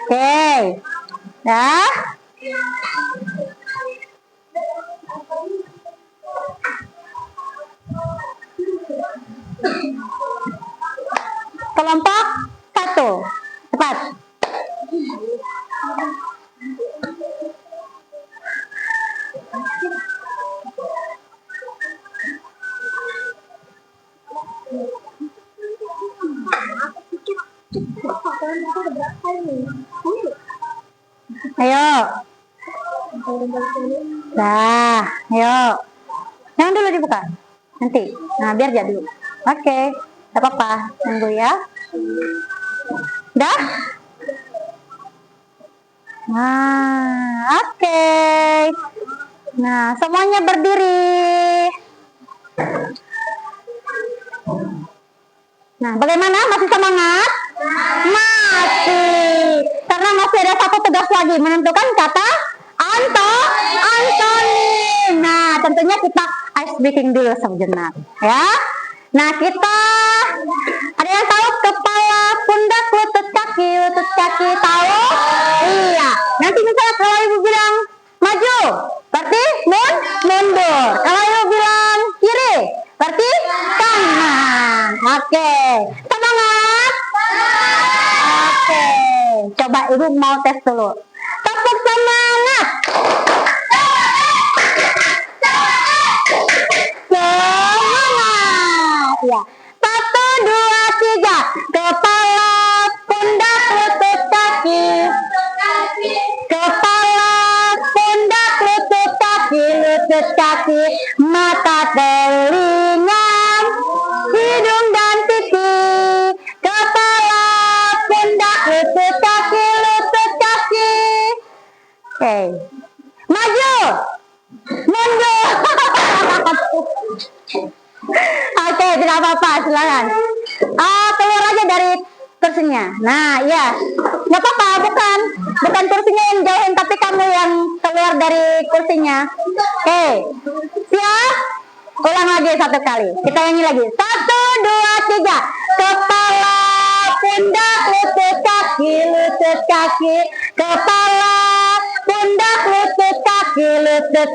Oke. Dah. Kelompok 1. Cepat. Ayo. Dah, ayo. Jangan dulu dibuka. Nanti. Nah, biar jadi dulu. Oke. Gak apa-apa. Tunggu ya. Dah? Nah, oke. Nah, semuanya berdiri. Nah, bagaimana? Masih semangat? Masih. Karena masih ada satu tugas lagi, menentukan kata antonim. Nah, tentunya kita ice breaking dulu sejenak, ya. Nah, kita ada yang tahu kepala, pundak, lutut, kaki lutut, kaki. Tahu? Iya. Nanti misalnya kalau ibu bilang maju, berarti mundur. Kalau ibu bilang kiri, berarti kanan. Oke. Semangat. Oke. Coba ibu mau tes dulu. Tepuk semangat. Semangat. Ya. 1, 2, 3. Kepala, pundak, lutut, kaki. Kepala, pundak, lutut, kaki. Mata, telinga, hidung dan pipi. Kepala, pundak, lutut, kaki. Oke. Maju. Mundur. Oke, tidak apa-apa, silakan. Keluar aja dari kursinya. Nah, ya, nggak apa-apa, bukan kursinya yang jauhin, tapi kamu yang keluar dari kursinya. Oke, siap? Ulang lagi 1 kali. Kita nyanyi lagi. 1, 2, 3. Kepala, pundak, lutut, kaki. Kepala, pundak, lutut,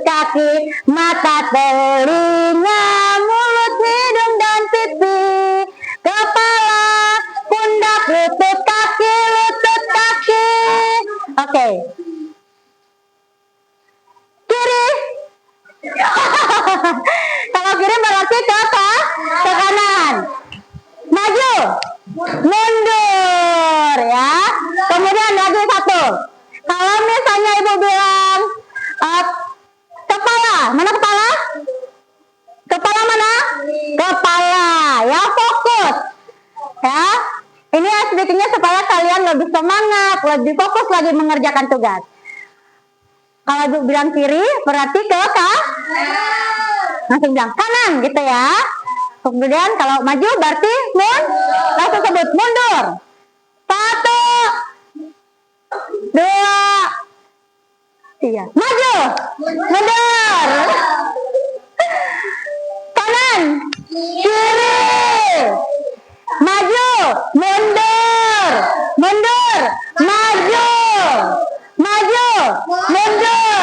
kaki. Mata, telinga, mulut, hidung, dan pipi. Kepala, pundak, lutut, kaki. Oke. Kiri. Kalau kiri berarti ke kanan. Maju. Mundur, ya. Kemudian lagi 1. Kalau misalnya ibu bilang kepala, mana kepala? Kepala mana? Kepala, ya, fokus. Ya, ini sedikitnya supaya kalian lebih semangat, lebih fokus lagi mengerjakan tugas. Kalau ibu bilang kiri, berarti ke langsung bilang kanan, gitu ya. Kemudian kalau maju berarti langsung sebut mundur. 1, 2, 3. Maju. Mundur. Kanan. Kiri. Maju. Mundur. Mundur. Maju. Maju. Mundur.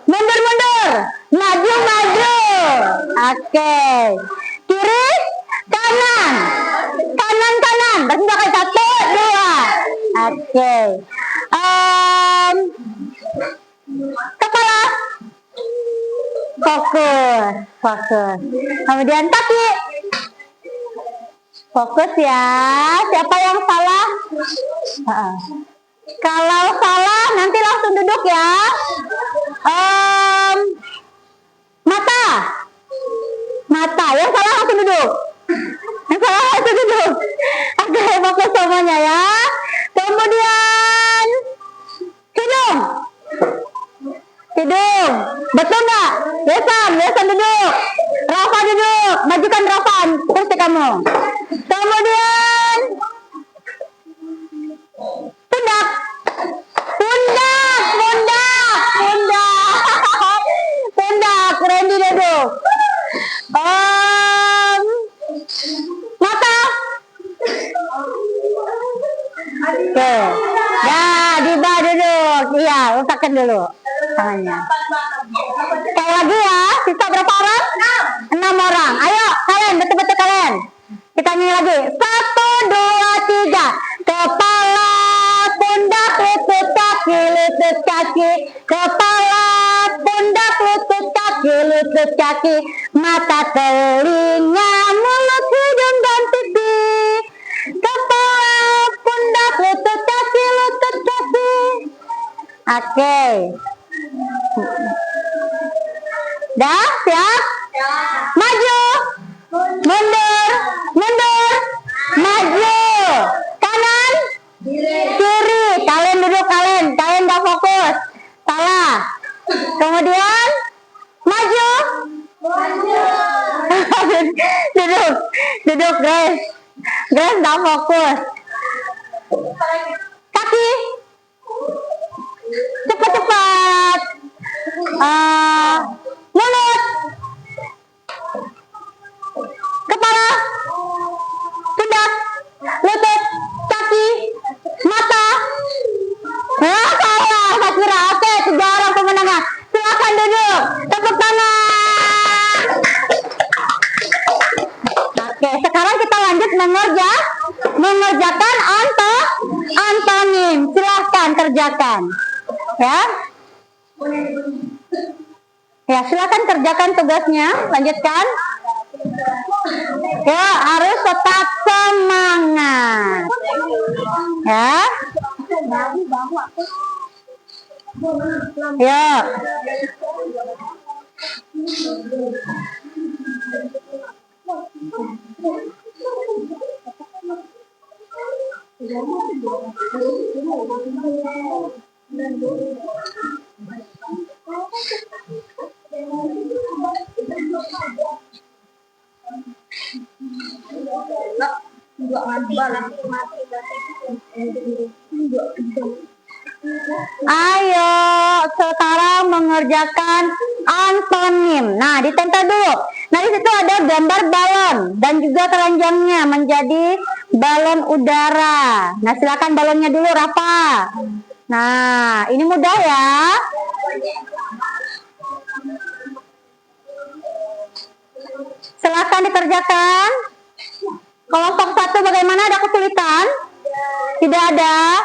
Mundur, mundur. Maju, maju. Oke. Kiri. Kanan. Kanan, kanan. Berarti pakai 1, 2. Oke. Kepala. Fokus. Kemudian kaki. Fokus ya. Siapa yang salah? Kalau salah nanti langsung duduk ya. Mata. Yang salah langsung duduk. Oke, fokus semuanya ya. Kemudian hidung. Betul nggak? Yesan duduk. Rafa duduk. Majukan Rafa kursi kamu. Kemudian pundak. Randy duduk. Mata. Oke. Ya, Diba duduk. Iya, letakkan dulu tangannya. Sekali lagi ya, sisa berapa orang? 6 orang. Ayo, kalian, betul-betul kalian. Kita nyanyi lagi. 1, 2, 3. Kepala, pundak, lutut, kaki. Kepala, pundak, lutut, kaki. Mata, telinga, mulut, hidung, dan pipi. Kepala, pundak, lutut, kaki. Oke. Dah, siap? Maju. Mundur. Maju. Kanan. Kiri. Kalian duduk, kalian dah fokus. Salah. Kemudian maju. Duduk Grace dah fokus. Kaki. Cepat. Mulut. Kepala. Pundak. Lutut. Kaki. Mata. kerjakan antonim. Silahkan kerjakan. Ya. Ya, silahkan kerjakan tugasnya. Lanjutkan. Ya, harus tetap semangat. Ya. Ya. Ayo, sekarang mengerjakan antonim. Nah, ditempel dulu. Nah, di situ ada gambar balon dan juga keranjangnya menjadi balon udara. Nah, silakan balonnya dulu, Rafa. Nah, ini mudah ya. Silakan dikerjakan. Kelompok 1 bagaimana? Ada kesulitan? Tidak ada.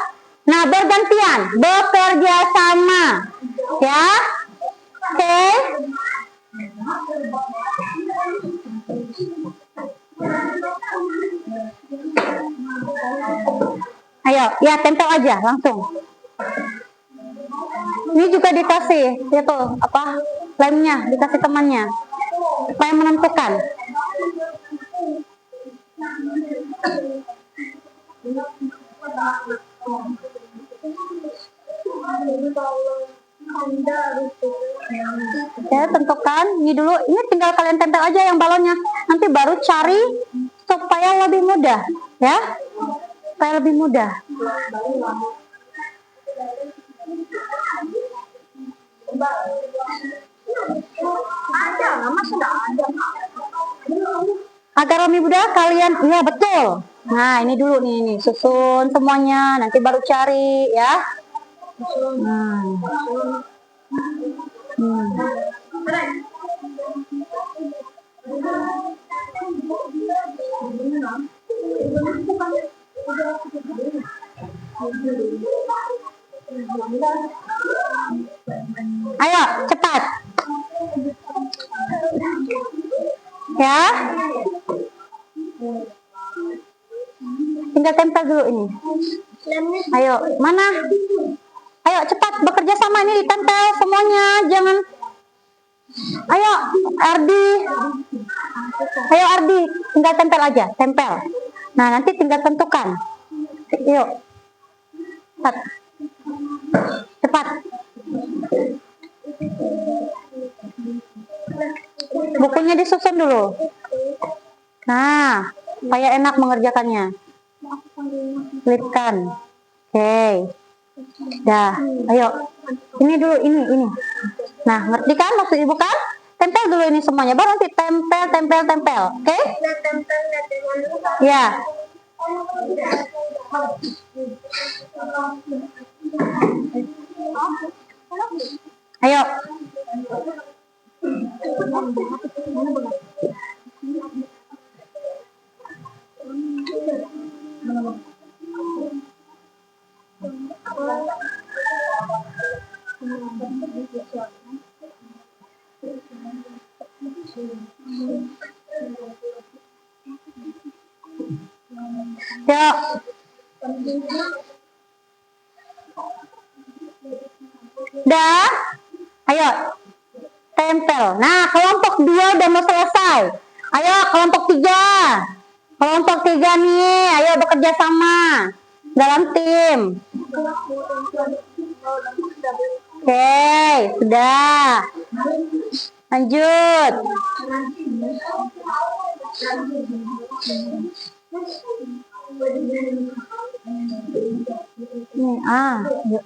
Nah, bergantian, bekerja sama. Ya. Oke. Ayo, ya tempel aja langsung. Ini juga dikasih, itu apa? Lemnya dikasih temannya. Supaya menentukan. Ya, tentukan ini dulu. Ini tinggal kalian tempel aja yang balonnya. Nanti baru cari supaya lebih mudah, ya. Supaya lebih mudah. Agar lebih mudah kalian, iya betul. Nah, ini dulu nih, susun semuanya, nanti baru cari ya. Ayo, cepat. Ya. Tinggal tempel dulu ini. Ayo, mana? Ayo, cepat bekerja sama, ini ditempel semuanya, jangan. Ayo, Ardi. Ayo, Ardi, tinggal tempel aja, tempel. Nah, nanti tinggal tentukan. Yuk. Cepat. Cepat. Bukunya disusun dulu. Nah, supaya enak mengerjakannya. Klipkan. Oke. Dah, ayo. Ini dulu, ini. Nah, ngerti kan maksud ibu kan? Tempel dulu ini semuanya, baru nanti tempel. Oke? Ya. Ayo. Yuk. Dah. Ayo. Tempel. Nah, kelompok 2 udah mau selesai. Ayo, kelompok 3. Kelompok 3 nih. Ayo bekerja sama dalam tim. Oke, sudah. Lanjut. Nih, yuk.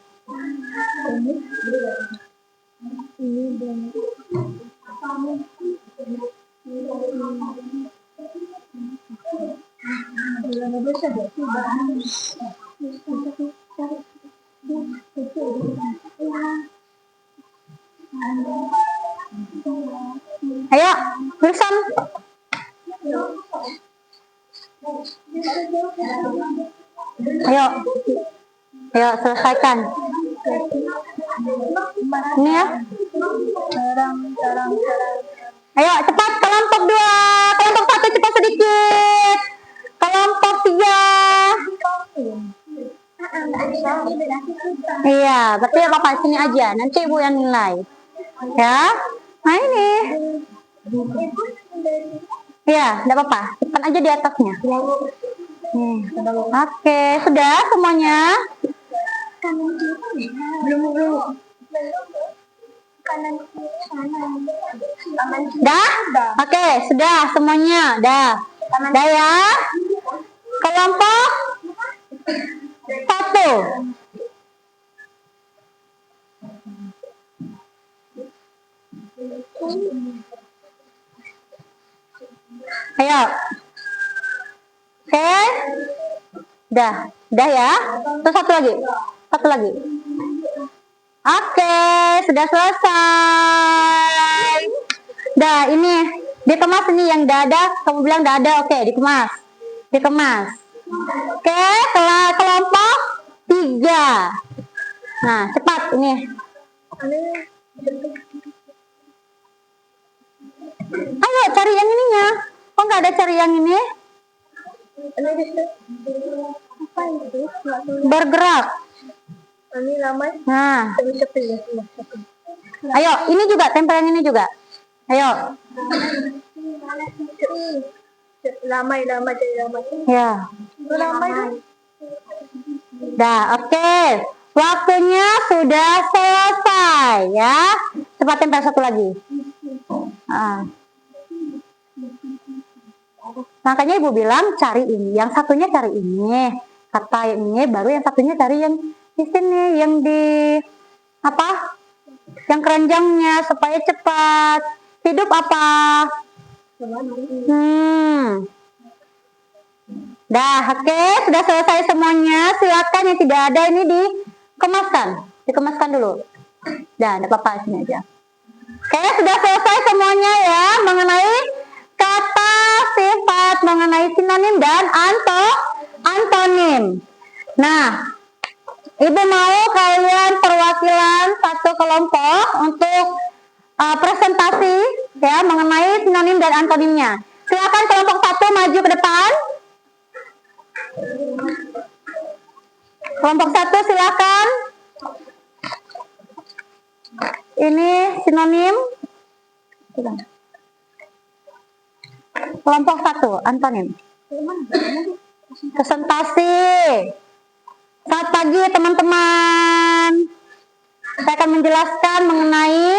Ayo, Wilson. Ayo selesaikan. Ini ya. Ayo cepat kelompok 2, kelompok 1 cepat sedikit. Kelompok 3. Iya, berarti Bapak sini aja. Nanti Ibu yang nilai. Ya. Nah ini. Iya, enggak apa-apa. Simpan aja di atasnya. Oke, sudah semuanya? Belum. Dah? Oke, sudah semuanya. Dah. Dah ya. Kelompok 1. Ayo. Oke. Dah ya. Terus satu lagi. Oke, sudah selesai. Dah, ini dikemas ini yang dada. Kamu bilang dada, oke, dikemas. Oke, kelompok 3. Nah, cepat ini. Ayo cari yang ininya. Kok nggak ada cari yang ini? Bergerak. Nah. Ayo, ini juga tempel yang ini juga. Ayo. Lamai. Ya. Dah, oke. Waktunya sudah selesai ya. Cepat tempel satu lagi. Makanya Ibu bilang cari ini, yang satunya cari ini, kata yang ini, baru yang satunya cari yang di sini, yang di apa? Yang keranjangnya supaya cepat. Hidup apa? Dah, oke, sudah selesai semuanya. Silakan yang tidak ada ini dikemaskan dulu. Dah, enggak apa-apa sini aja. Oke, sudah selesai semuanya ya mengenai kata, sifat, mengenai sinonim dan antonim. Nah, Ibu mau kalian perwakilan satu kelompok untuk presentasi ya mengenai sinonim dan antonimnya. Silakan kelompok 1 maju ke depan. Kelompok 1 silakan. Ini sinonim. Kelompok 1 antonim. Presentasi. Selamat pagi teman-teman. Saya akan menjelaskan mengenai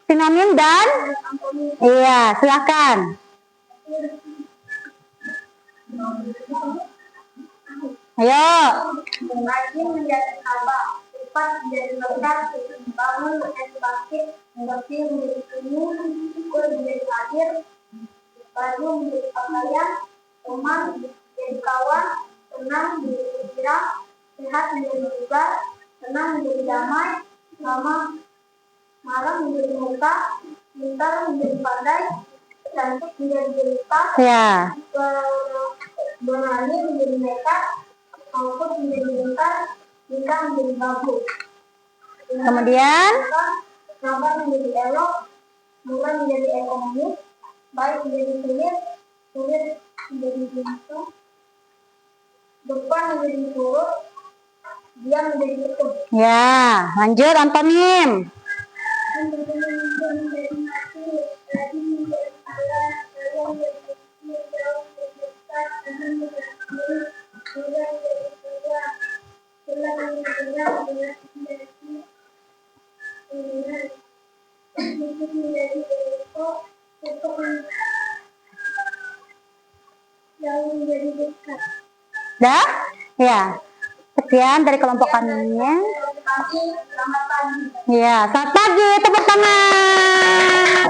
sinonim dan iya, silakan. Ayo. Mengaji menjadi abah, cepat menjadi lengkap, bangun menjadi bangkit, mengerti menjadi semu, syukur menjadi hadir, baju menjadi pakaian, teman menjadi kawan, tenang menjadi gembira, sehat menjadi bugar, tenang menjadi damai, malam menjadi muka, pintar menjadi pandai, cantik menjadi jelita, berani menjadi nekat, maupun menjadi bentar, nikah menjadi bagus. Kemudian Sabar menjadi elok, murah menjadi ekonomis, baik menjadi sulit menjadi bintu, depan menjadi turut, diam menjadi betul. Ya, lanjut antonim. Dah? Ya. Sekian dari kelompok kami. Ya, selamat pagi, tepuk tangan.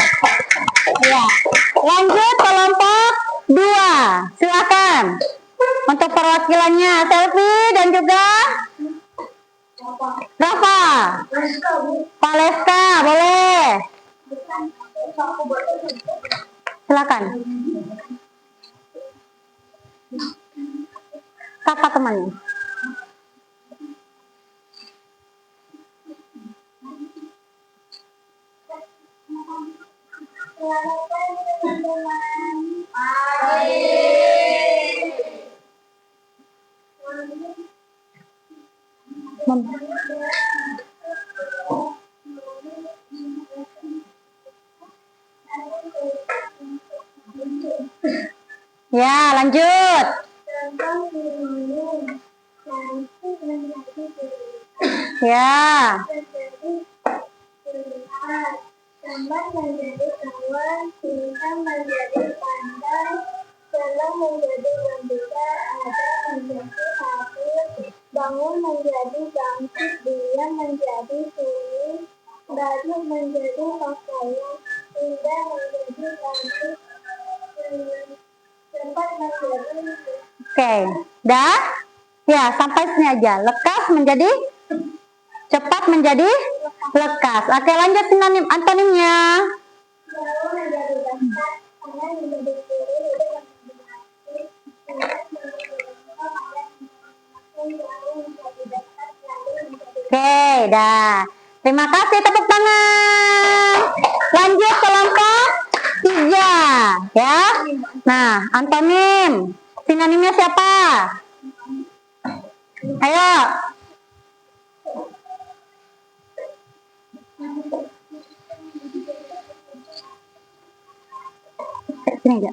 Ya. Lanjut kelompok 2. Silakan. Untuk perwakilannya Selfie dan juga Rafa. Paleska, boleh. Silakan. Sapa temannya. Selamat pagi teman-teman. Pagi. Ya, lanjut. Tentang minum, nanti menjadi Ya. menjadi pilihan, teman menjadi kawan, cinta menjadi pandai, jalan menjadi gembira, ada menjadi hadir, bangun menjadi bangkit, diam menjadi sulit, baju menjadi pakaian, indah menjadi cantik, cepat menjadi Oke, dah? Ya, sampai sini aja. Lekas menjadi cepat menjadi lekas. Oke, lanjut sinonim antonimnya. jauh menjadi dekat, tangan menjadi kiri, hidup menjadi hati, ingat menjadi lupa, pada menjadi jauh menjadi dekat, lalu menjadi Oke, dah. Terima kasih, tepuk tangan. Lanjut kelompok 3, ya. Nah, antonim. Sinonimnya siapa? Ayo. Sini aja.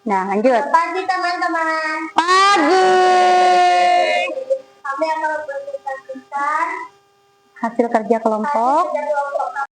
Nah, lanjut. pagi teman-teman. Pagi. Kami akan memperlihatkan Hasil kerja kelompok. hasil kerja kelompok